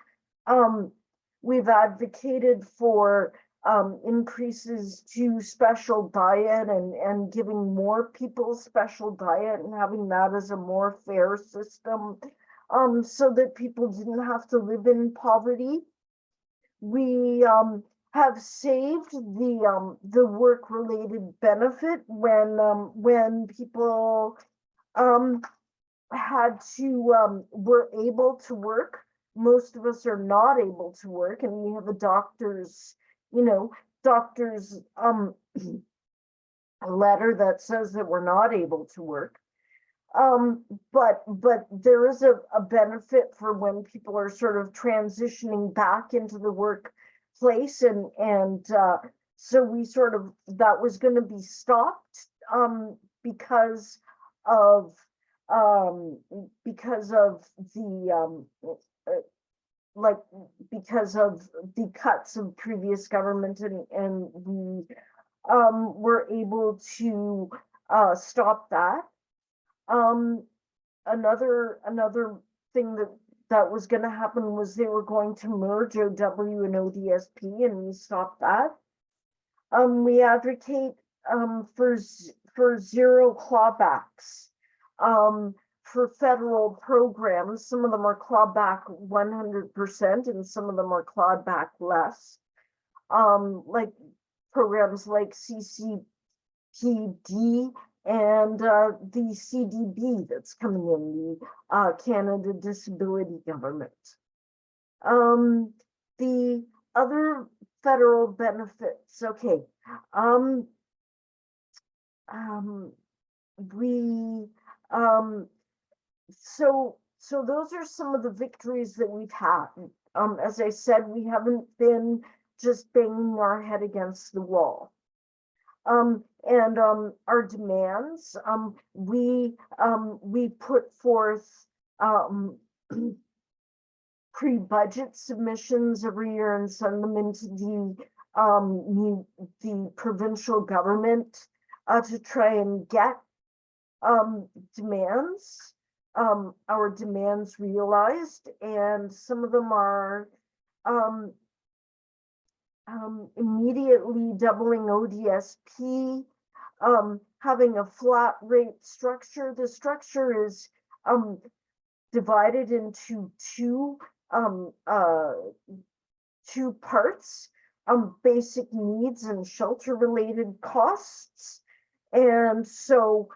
We've advocated for increases to special diet and giving more people special diet and having that as a more fair system, so that people didn't have to live in poverty. We have saved the work-related benefit when people had to were able to work. Most of us are not able to work, and we have a doctor's a letter that says that we're not able to work. But there is a benefit for when people are sort of transitioning back into the workplace, and so we sort of, that was going to be stopped because of the cuts of previous government, and we were able to stop that. Another thing that was going to happen was they were going to merge OW and ODSP, and we stopped that. We advocate for zero clawbacks for federal programs. Some of them are clawed back 100%, and some of them are clawed back less. Like programs like CCPD and the CDB that's coming in, the Canada Disability Government. The other federal benefits, okay. We, so those are some of the victories that we've had. As I said, we haven't been just banging our head against the wall. And our demands, we put forth pre-budget submissions every year and send them into the provincial government to try and get demands, our demands realized, and some of them are immediately doubling ODSP, having a flat rate structure. The structure is divided into two parts, basic needs and shelter related costs. And so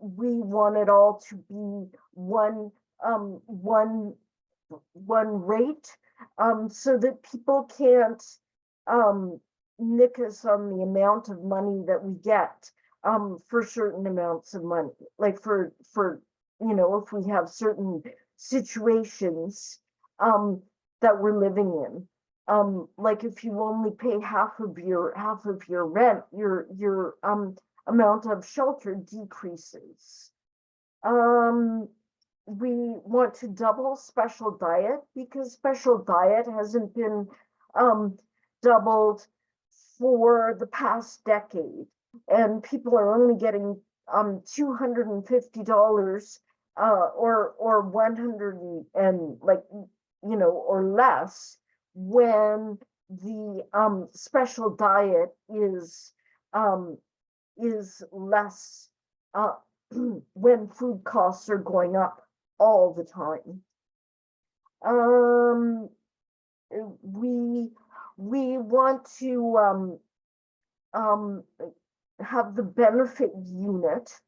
we want it all to be one rate, so that people can't nick us on the amount of money that we get for certain amounts of money. Like for if we have certain situations that we're living in. Like if you only pay half of your rent, your amount of shelter decreases. We want to double special diet because special diet hasn't been doubled for the past decade, and people are only getting $250 or 100 and or less, when the special diet is less when food costs are going up all the time. We want to have the benefit unit.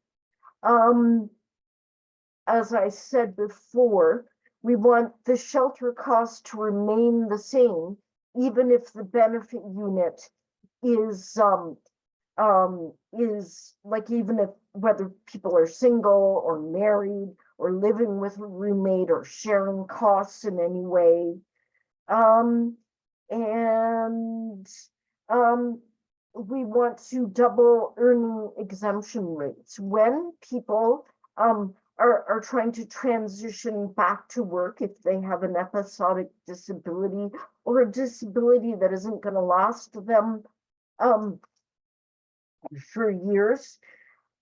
As I said before, we want the shelter cost to remain the same, even if the benefit unit is like, even if whether people are single or married or living with a roommate or sharing costs in any way. We want to double earning exemption rates when people are trying to transition back to work, if they have an episodic disability or a disability that isn't going to last them for years,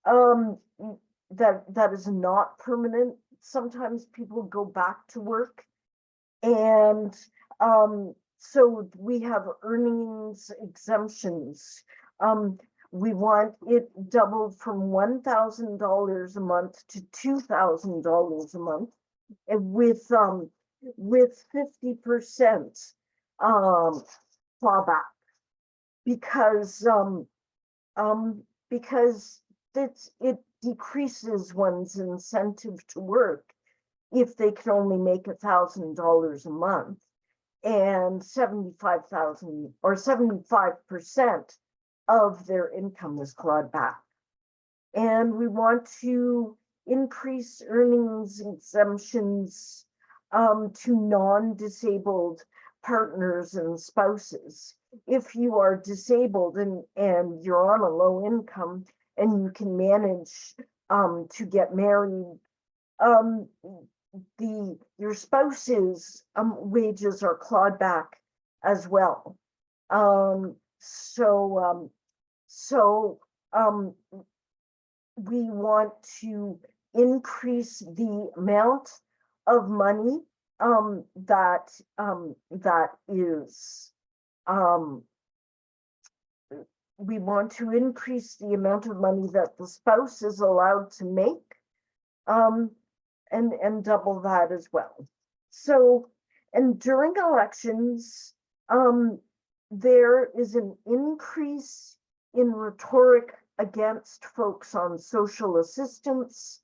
that is not permanent. Sometimes people go back to work, and so we have earnings exemptions. We want it doubled from $1,000 a month to $2,000 a month, and with 50% clawback, because it decreases one's incentive to work if they can only make $1,000 a month, and 75,000 or 75% of their income is clawed back. And we want to increase earnings exemptions to non-disabled partners and spouses. If you are disabled and you're on a low income and you can manage to get married, your spouse's wages are clawed back as well. We want to increase the amount of money that is we want to increase the amount of money that the spouse is allowed to make, and double that as well. So, and during elections, there is an increase in rhetoric against folks on social assistance,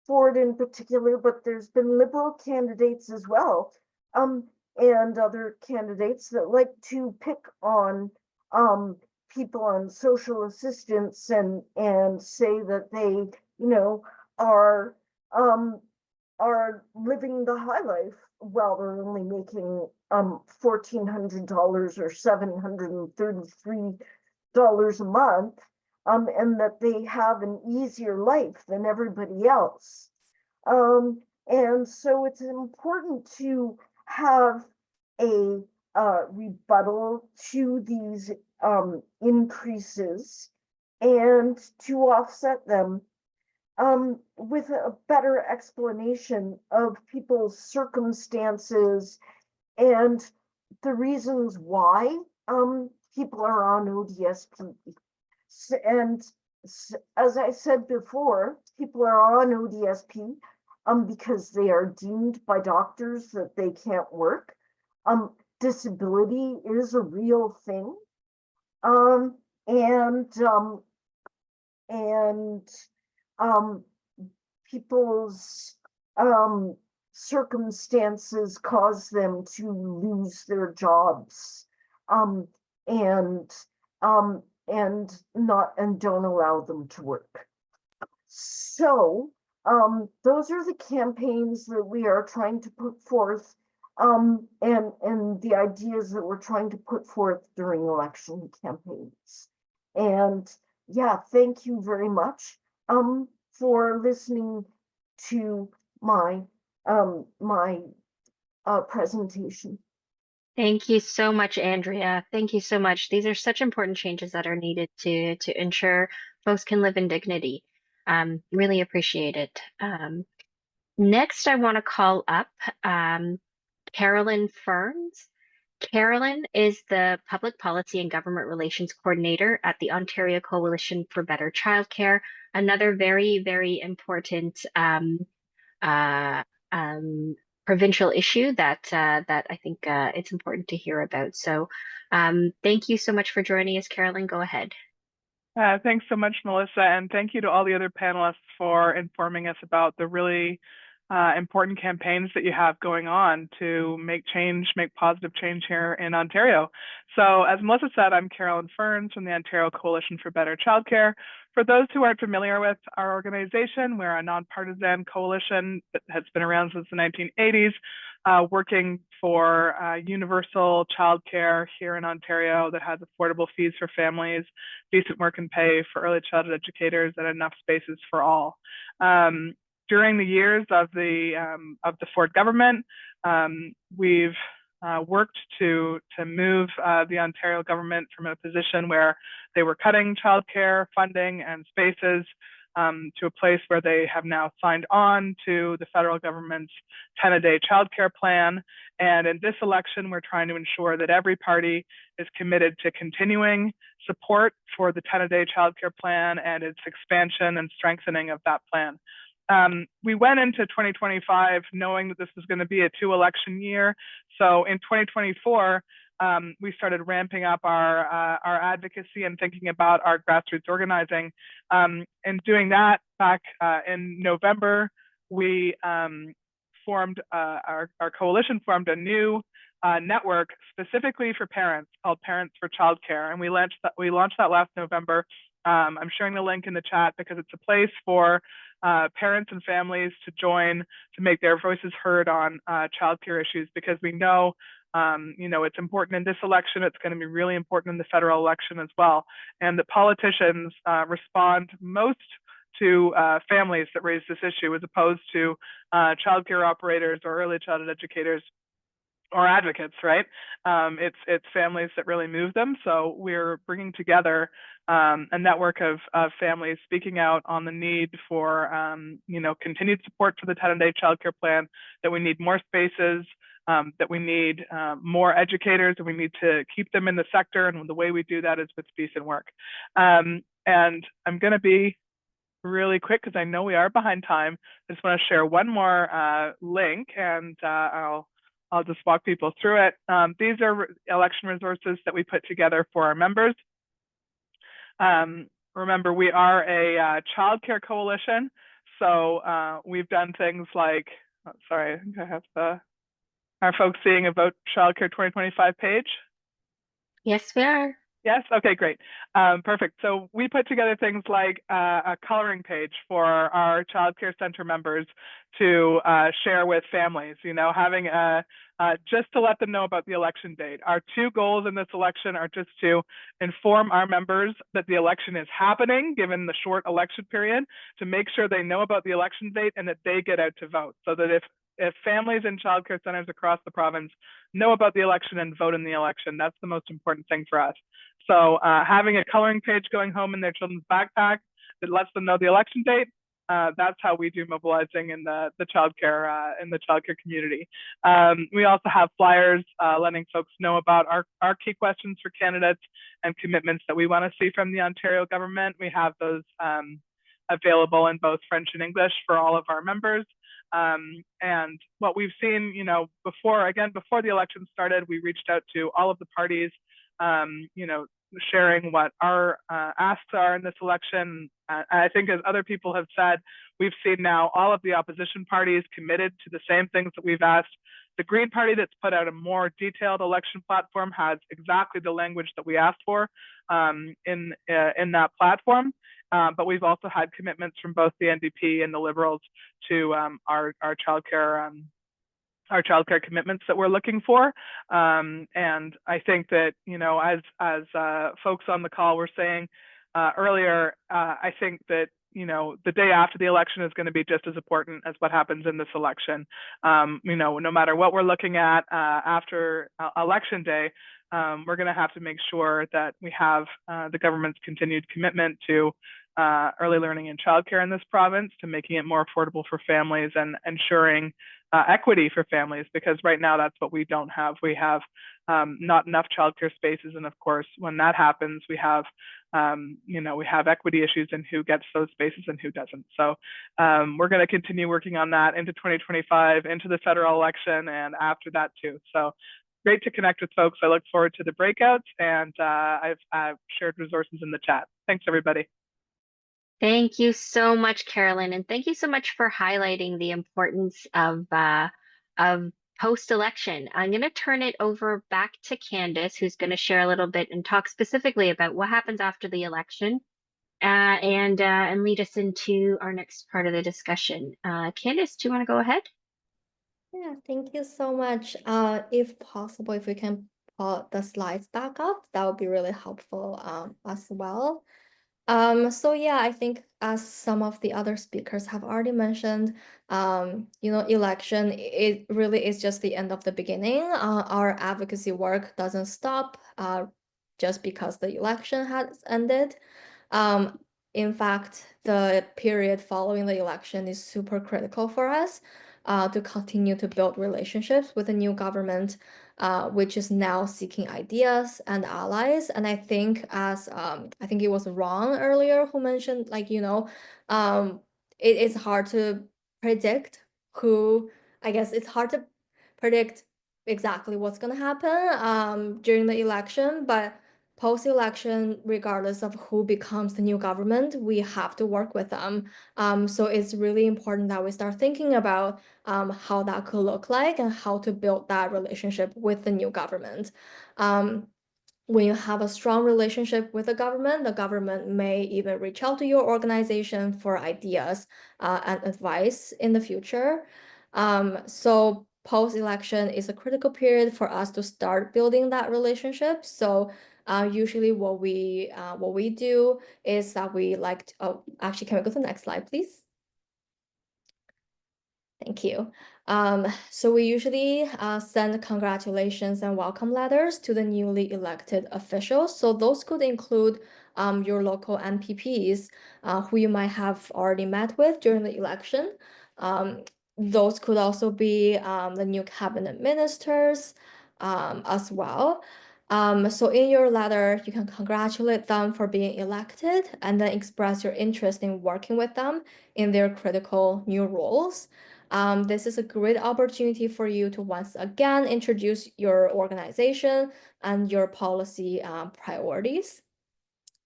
Ford in particular, but there's been Liberal candidates as well, and other candidates that like to pick on people on social assistance and say that they, you know, are living the high life while they're only making $1,400 or $733 a month, and that they have an easier life than everybody else. And so it's important to have a rebuttal to these increases and to offset them with a better explanation of people's circumstances and the reasons why people are on ODSP. And as I said before, people are on ODSP because they are deemed by doctors that they can't work. Disability is a real thing. People's circumstances cause them to lose their jobs and don't allow them to work. So those are the campaigns that we are trying to put forth, and the ideas that we're trying to put forth during election campaigns. And yeah, thank you very much for listening to my presentation. Thank you so much, Andrea. Thank you so much. These are such important changes that are needed to ensure folks can live in dignity. Really appreciate it. Next, I want to call up Carolyn Ferns. Carolyn is the Public Policy and Government Relations Coordinator at the Ontario Coalition for Better Childcare, another very, very important provincial issue that I think it's important to hear about. So thank you so much for joining us, Carolyn. Go ahead. Thanks so much, Melissa, and thank you to all the other panelists for informing us about the really important campaigns that you have going on to make positive change here in Ontario. So as Melissa said, I'm Carolyn Ferns from the Ontario Coalition for Better Childcare. For those who aren't familiar with our organization, we're a nonpartisan coalition that has been around since the 1980s, working for universal childcare here in Ontario that has affordable fees for families, decent work and pay for early childhood educators, and enough spaces for all. During the years of the Ford government, we've worked to move the Ontario government from a position where they were cutting childcare funding and spaces to a place where they have now signed on to the federal government's 10-a-day childcare plan. And in this election, we're trying to ensure that every party is committed to continuing support for the 10-a-day childcare plan and its expansion and strengthening of that plan. We went into 2025 knowing that this was going to be a 2-election year. So in 2024, we started ramping up our advocacy and thinking about our grassroots organizing. And doing that back in November, we formed our coalition formed a new network specifically for parents called Parents for Childcare, and we launched that last November. I'm sharing the link in the chat because it's a place for parents and families to join to make their voices heard on childcare issues, because we know it's important in this election. It's going to be really important in the federal election as well. And the politicians respond most to families that raise this issue as opposed to childcare operators or early childhood educators or advocates, right? It's families that really move them. So we're bringing together a network of families speaking out on the need for continued support for the 10-a-day childcare plan, that we need more spaces, that we need more educators, and we need to keep them in the sector. And the way we do that is with decent work. And I'm going to be really quick because I know we are behind time. I just want to share one more link, and I'll just walk people through it. These are election resources that we put together for our members. Remember, we are a childcare coalition, So we've done things like, sorry, I think I have are folks seeing a Vote Childcare 2025 page? Yes, we are. Yes. Okay, great. Perfect. So we put together things like a coloring page for our childcare center members to share with families, having just to let them know about the election date. Our two goals in this election are just to inform our members that the election is happening, given the short election period, to make sure they know about the election date and that they get out to vote, so that if families in childcare centers across the province know about the election and vote in the election, that's the most important thing for us. So having a coloring page going home in their children's backpack that lets them know the election date, that's how we do mobilizing in the childcare community. We also have flyers letting folks know about our key questions for candidates and commitments that we want to see from the Ontario government. We have those available in both French and English for all of our members. And what we've seen, before the election started, we reached out to all of the parties, sharing what our asks are in this election. I think, as other people have said, we've seen now all of the opposition parties committed to the same things that we've asked. The Green Party, that's put out a more detailed election platform, has exactly the language that we asked for in that platform. But we've also had commitments from both the NDP and the Liberals to our childcare commitments that we're looking for. And I think that, as folks on the call were saying earlier, I think that, the day after the election is going to be just as important as what happens in this election. No matter what we're looking at after election day, we're going to have to make sure that we have the government's continued commitment to early learning and childcare in this province, to making it more affordable for families and ensuring equity for families, because right now that's what we don't have. We have not enough childcare spaces, and of course, when that happens, we have equity issues in who gets those spaces and who doesn't. So we're going to continue working on that into 2025, into the federal election, and after that too. So great to connect with folks. I look forward to the breakouts, and I've shared resources in the chat. Thanks, everybody. Thank you so much, Carolyn, and thank you so much for highlighting the importance of post-election. I'm going to turn it over back to Candace, who's going to share a little bit and talk specifically about what happens after the election, and lead us into our next part of the discussion. Candace, do you want to go ahead? Yeah, thank you so much. If possible, if we can put the slides back up, that would be really helpful as well. So yeah, I think, as some of the other speakers have already mentioned, election, it really is just the end of the beginning. Our advocacy work doesn't stop just because the election has ended. In fact, the period following the election is super critical for us to continue to build relationships with the new government, which is now seeking ideas and allies. And I think, as I think it was Ron earlier who mentioned, it is hard to predict it's hard to predict exactly what's going to happen during the election, but post-election, regardless of who becomes the new government, we have to work with them. So it's really important that we start thinking about how that could look like and how to build that relationship with the new government. When you have a strong relationship with the government may even reach out to your organization for ideas and advice in the future. So post-election is a critical period for us to start building that relationship. So usually what we do is that we like to, actually, can we go to the next slide, please? Thank you. So we usually send congratulations and welcome letters to the newly elected officials. So those could include your local MPPs who you might have already met with during the election. Those could also be the new cabinet ministers as well. So in your letter, you can congratulate them for being elected and then express your interest in working with them in their critical new roles. This is a great opportunity for you to once again introduce your organization and your policy priorities.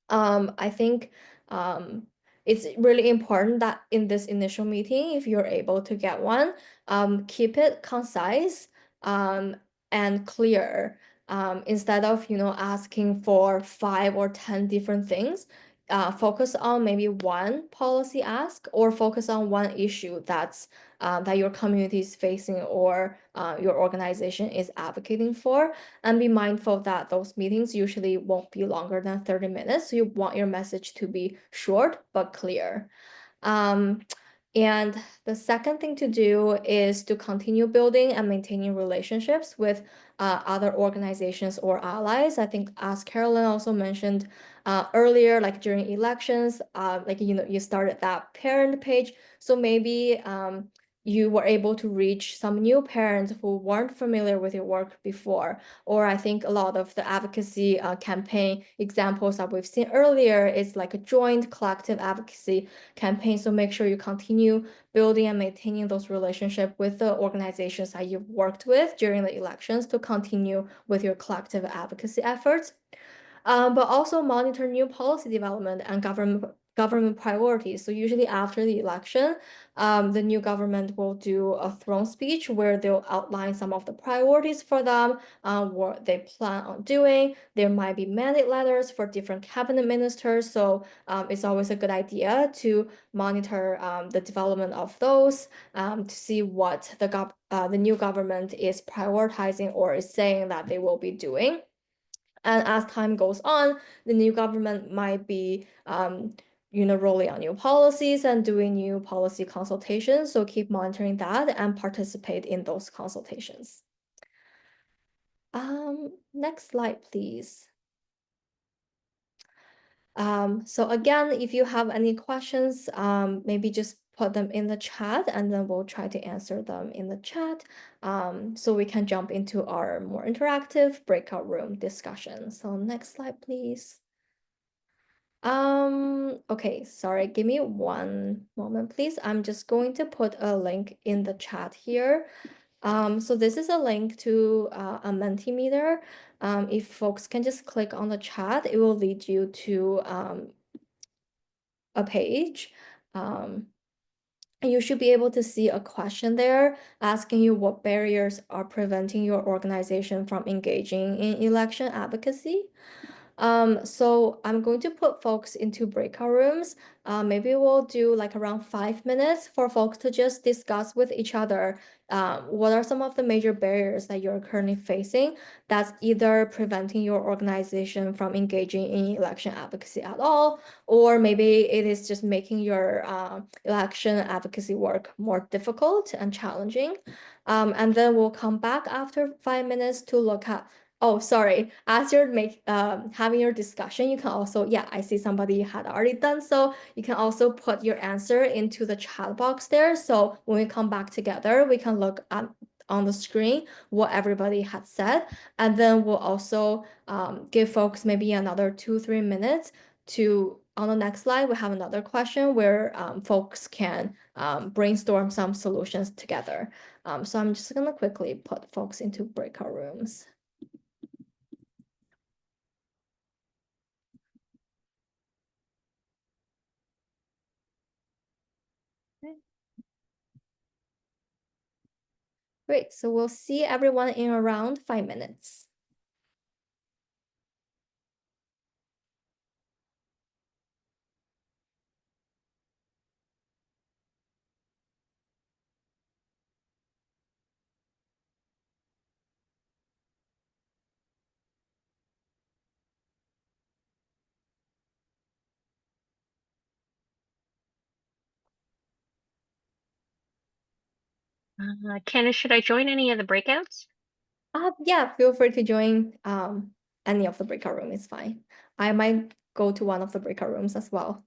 I think it's really important that in this initial meeting, if you're able to get one, keep it concise and clear. Instead of asking for 5 or 10 different things, focus on maybe one policy ask, or focus on one issue that your community is facing, or your organization is advocating for, and be mindful that those meetings usually won't be longer than 30 minutes. So you want your message to be short but clear. And the second thing to do is to continue building and maintaining relationships with other organizations or allies. I think, as Carolyn also mentioned earlier, like during elections, like you started that parent page. So maybe you were able to reach some new parents who weren't familiar with your work before. Or I think a lot of the advocacy campaign examples that we've seen earlier is like a joint collective advocacy campaign. So make sure you continue building and maintaining those relationships with the organizations that you've worked with during the elections to continue with your collective advocacy efforts. But also monitor new policy development and government priorities. So usually after the election, the new government will do a throne speech where they'll outline some of the priorities for them, what they plan on doing. There might be mandate letters for different cabinet ministers. So it's always a good idea to monitor the development of those, to see what the new government is prioritizing or is saying that they will be doing. And as time goes on, the new government might be rolling out new policies and doing new policy consultations. So keep monitoring that and participate in those consultations. Next slide, please. So again, if you have any questions, maybe just put them in the chat, and then we'll try to answer them in the chat, so we can jump into our more interactive breakout room discussion. So next slide, please. Okay, sorry, give me one moment, please. I'm just going to put a link in the chat here. So this is a link to a Mentimeter. If folks can just click on the chat, it will lead you to a page. You should be able to see a question there asking you what barriers are preventing your organization from engaging in election advocacy. So I'm going to put folks into breakout rooms. Maybe we'll do like around 5 minutes for folks to just discuss with each other what are some of the major barriers that you're currently facing that's either preventing your organization from engaging in election advocacy at all, or maybe it is just making your election advocacy work more difficult and challenging. And then we'll come back after 5 minutes to look at. Oh, sorry. As you're having your discussion, you can also, yeah, I see somebody had already done so. You can also put your answer into the chat box there. So when we come back together, we can look at on the screen what everybody had said. And then we'll also give folks maybe another 2-3 minutes to, on the next slide, we have another question where folks can brainstorm some solutions together. So I'm just gonna quickly put folks into breakout rooms. Great, so we'll see everyone in around 5 minutes. Candace, should I join any of the breakouts? Yeah, feel free to join any of the breakout room, is fine. I might go to one of the breakout rooms as well.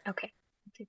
Okay. Okay.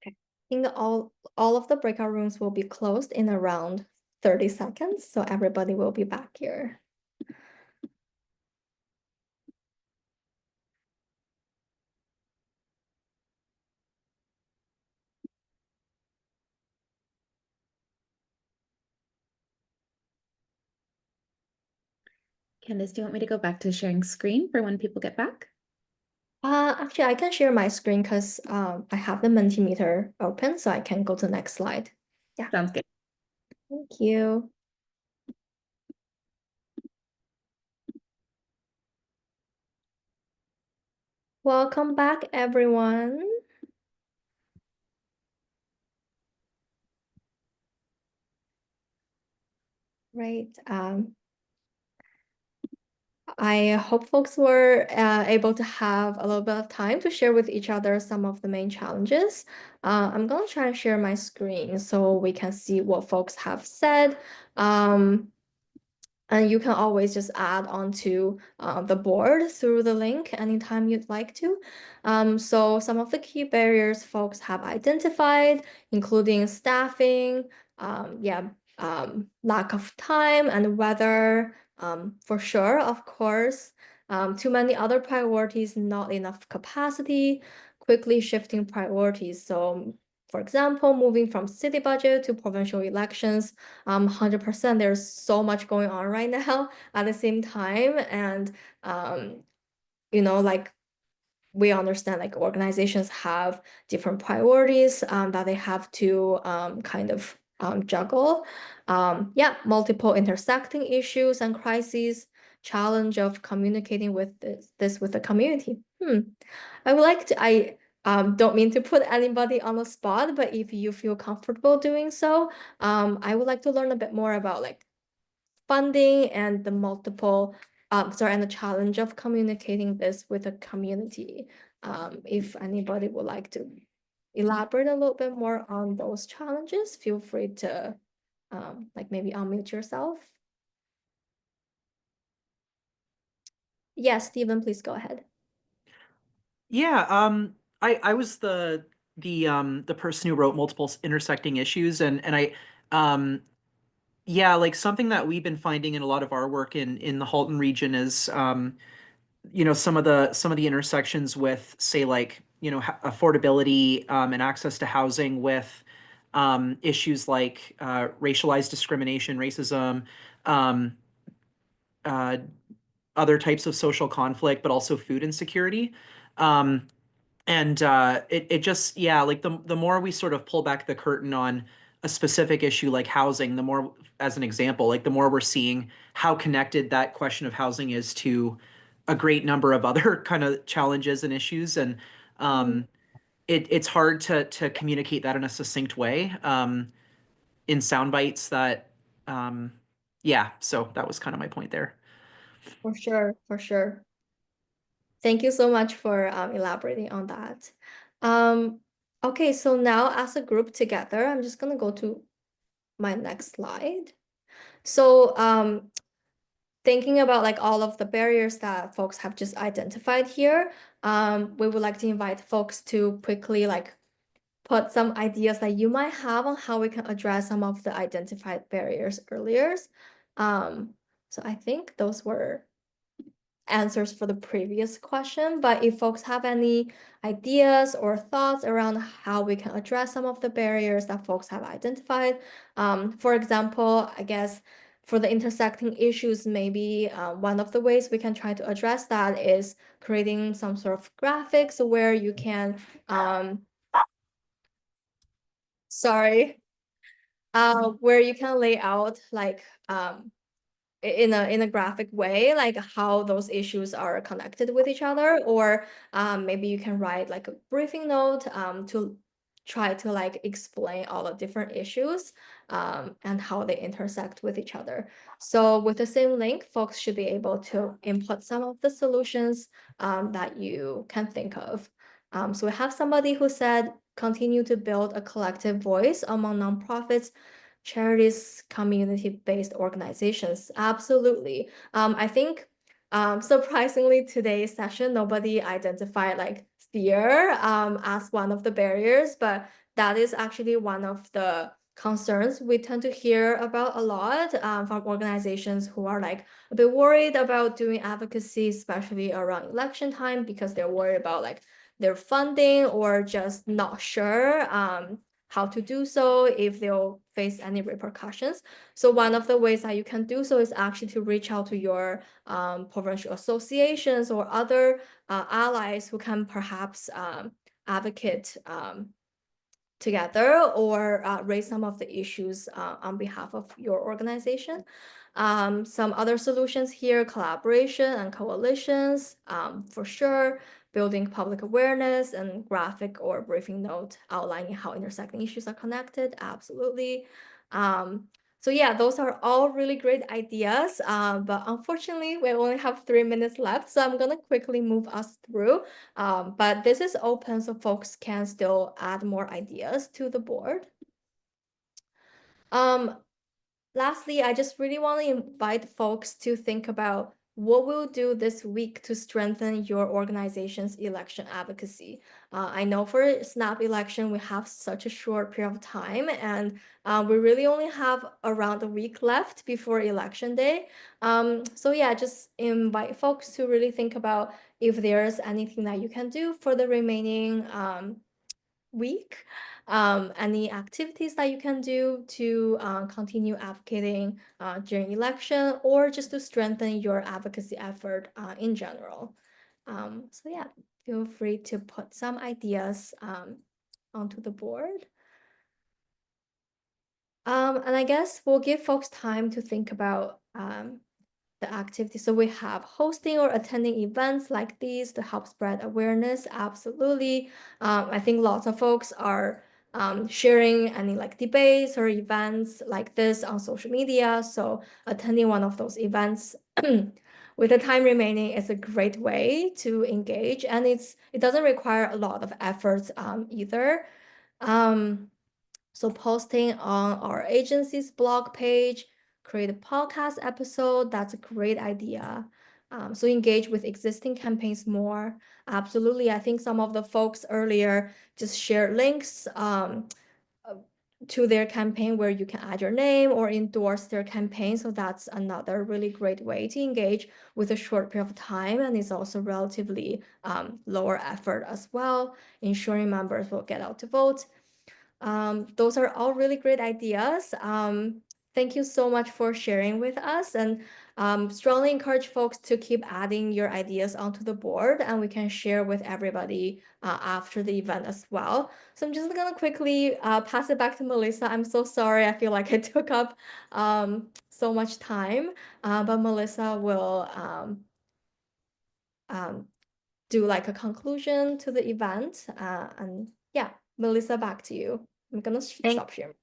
I think all of the breakout rooms will be closed in around 30 seconds, so everybody will be back here. Candace, do you want me to go back to sharing screen for when people get back? Actually, I can share my screen because I have the Mentimeter open, so I can go to the next slide. Yeah. Sounds good. Thank you. Welcome back, everyone. Right. I hope folks were able to have a little bit of time to share with each other some of the main challenges. I'm going to try and share my screen so we can see what folks have said. And you can always just add onto the board through the link anytime you'd like to. So some of the key barriers folks have identified, including staffing, lack of time and weather, for sure, of course. Too many other priorities, not enough capacity, quickly shifting priorities. So for example, moving from city budget to provincial elections, 100%, there's so much going on right now at the same time. And, like we understand like organizations have different priorities that they have to kind of juggle. Multiple intersecting issues and crises, challenge of communicating with this with the community. I don't mean to put anybody on the spot, but if you feel comfortable doing so, I would like to learn a bit more about like funding and the and the challenge of communicating this with the community. If anybody would like to elaborate a little bit more on those challenges, feel free to like maybe unmute yourself. Yes, Stephen, please go ahead. Yeah, I was the person who wrote multiple intersecting issues, and yeah, like something that we've been finding in a lot of our work in the Halton region is some of the intersections with, say, like affordability and access to housing, with issues like racialized discrimination, racism, um, uh, other types of social conflict, but also food insecurity. And it just, yeah, like the more we sort of pull back the curtain on a specific issue like housing, the more, as an example, like the more we're seeing how connected that question of housing is to a great number of other kind of challenges and issues. And it's hard to communicate that in a succinct way in sound bites that, yeah, so that was kind of my point there. For sure, for sure. Thank you so much for elaborating on that. Okay, so now as a group together, I'm just gonna go to my next slide. So thinking about like all of the barriers that folks have just identified here, we would like to invite folks to quickly like put some ideas that you might have on how we can address some of the identified barriers earlier. So I think those were answers for the previous question, but if folks have any ideas or thoughts around how we can address some of the barriers that folks have identified, for example, I guess for the intersecting issues, maybe one of the ways we can try to address that is creating some sort of graphics where you can, where you can lay out like in a graphic way, like how those issues are connected with each other, or maybe you can write like a briefing note to try to like explain all the different issues and how they intersect with each other. So with the same link, folks should be able to input some of the solutions that you can think of. So we have somebody who said, continue to build a collective voice among nonprofits, charities, community-based organizations. Absolutely. I think surprisingly today's session, nobody identified like fear as one of the barriers, but that is actually one of the concerns we tend to hear about a lot from organizations who are like a bit worried about doing advocacy, especially around election time, because they're worried about like their funding or just not sure how to do so, if they'll face any repercussions. So one of the ways that you can do so is actually to reach out to your provincial associations or other allies who can perhaps advocate together or raise some of the issues on behalf of your organization. Some other solutions here, collaboration and coalitions, for sure, building public awareness and graphic or briefing note outlining how intersecting issues are connected, absolutely. So yeah, those are all really great ideas, but unfortunately, we only have 3 minutes left, so I'm gonna quickly move us through. But this is open, so folks can still add more ideas to the board. Lastly, I just really want to invite folks to think about what we'll do this week to strengthen your organization's election advocacy. I know for snap election, we have such a short period of time, and we really only have around a week left before election day. So yeah, just invite folks to really think about if there's anything that you can do for the remaining week, any activities that you can do to continue advocating during election, or just to strengthen your advocacy effort in general. So yeah, feel free to put some ideas onto the board. And I guess we'll give folks time to think about the activity. So we have hosting or attending events like these to help spread awareness. Absolutely. I think lots of folks are sharing any like debates or events like this on social media. So attending one of those events with the time remaining is a great way to engage, and it doesn't require a lot of efforts either. So posting on our agency's blog page, create a podcast episode, that's a great idea. So engage with existing campaigns more. Absolutely. I think some of the folks earlier just shared links to their campaign where you can add your name or endorse their campaign. So that's another really great way to engage with a short period of time, and it's also relatively lower effort as well, ensuring members will get out to vote. Those are all really great ideas. Thank you so much for sharing with us, and strongly encourage folks to keep adding your ideas onto the board, and we can share with everybody after the event as well. So I'm just gonna quickly pass it back to Melissa. I'm so sorry. I feel like I took up so much time, but Melissa will do like a conclusion to the event. And yeah, Melissa, back to you. I'm gonna stop sharing.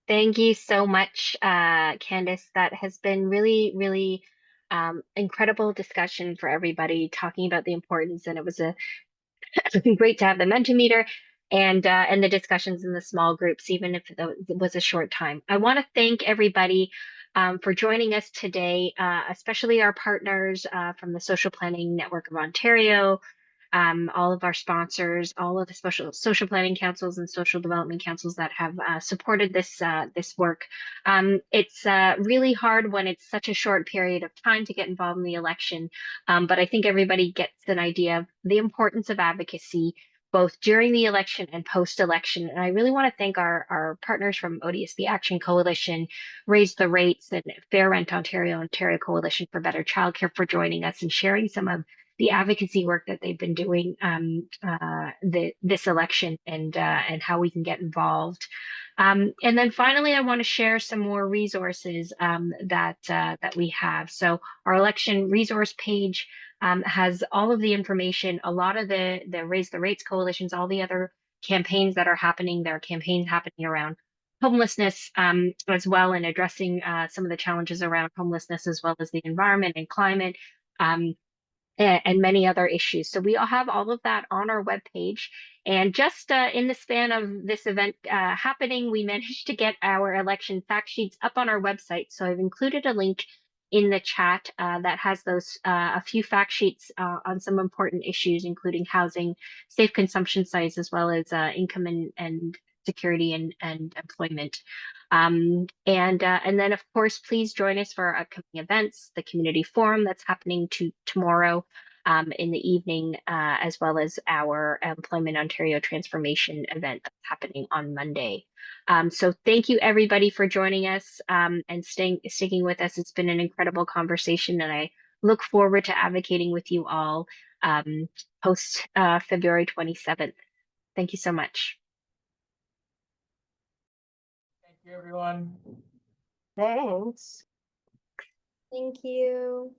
Thank you so much, Candice. That has been really, really incredible discussion for everybody, talking about the importance, and it was great to have the Mentimeter and the discussions in the small groups, even if it was a short time. I want to thank everybody for joining us today, especially our partners from the Social Planning Network of Ontario, all of our sponsors, all of the social planning councils and social development councils that have supported this work. It's really hard when it's such a short period of time to get involved in the election, but I think everybody gets an idea of the importance of advocacy both during the election and post-election. And I really want to thank our partners from ODSP Action Coalition, Raise the Rates, and Fair Rent Ontario, Ontario Coalition for Better Childcare for joining us and sharing some of the advocacy work that they've been doing this election and how we can get involved. And then finally, I want to share some more resources that we have. So our election resource page has all of the information, a lot of the Raise the Rates coalitions, all the other campaigns that are happening. There are campaigns happening around homelessness as well, and addressing some of the challenges around homelessness, as well as the environment and climate. And many other issues. So we all have all of that on our webpage. And just in the span of this event happening, we managed to get our election fact sheets up on our website. So I've included a link in the chat that has those a few fact sheets on some important issues, including housing, safe consumption sites, as well as income and security and employment. And then, of course, please join us for our upcoming events, the community forum that's happening tomorrow in the evening, as well as our Employment Ontario Transformation event that's happening on Monday. So thank you everybody for joining us and sticking with us. It's been an incredible conversation, and I look forward to advocating with you all post February 27th. Thank you so much. Thank you, everyone. Thanks. Thank you.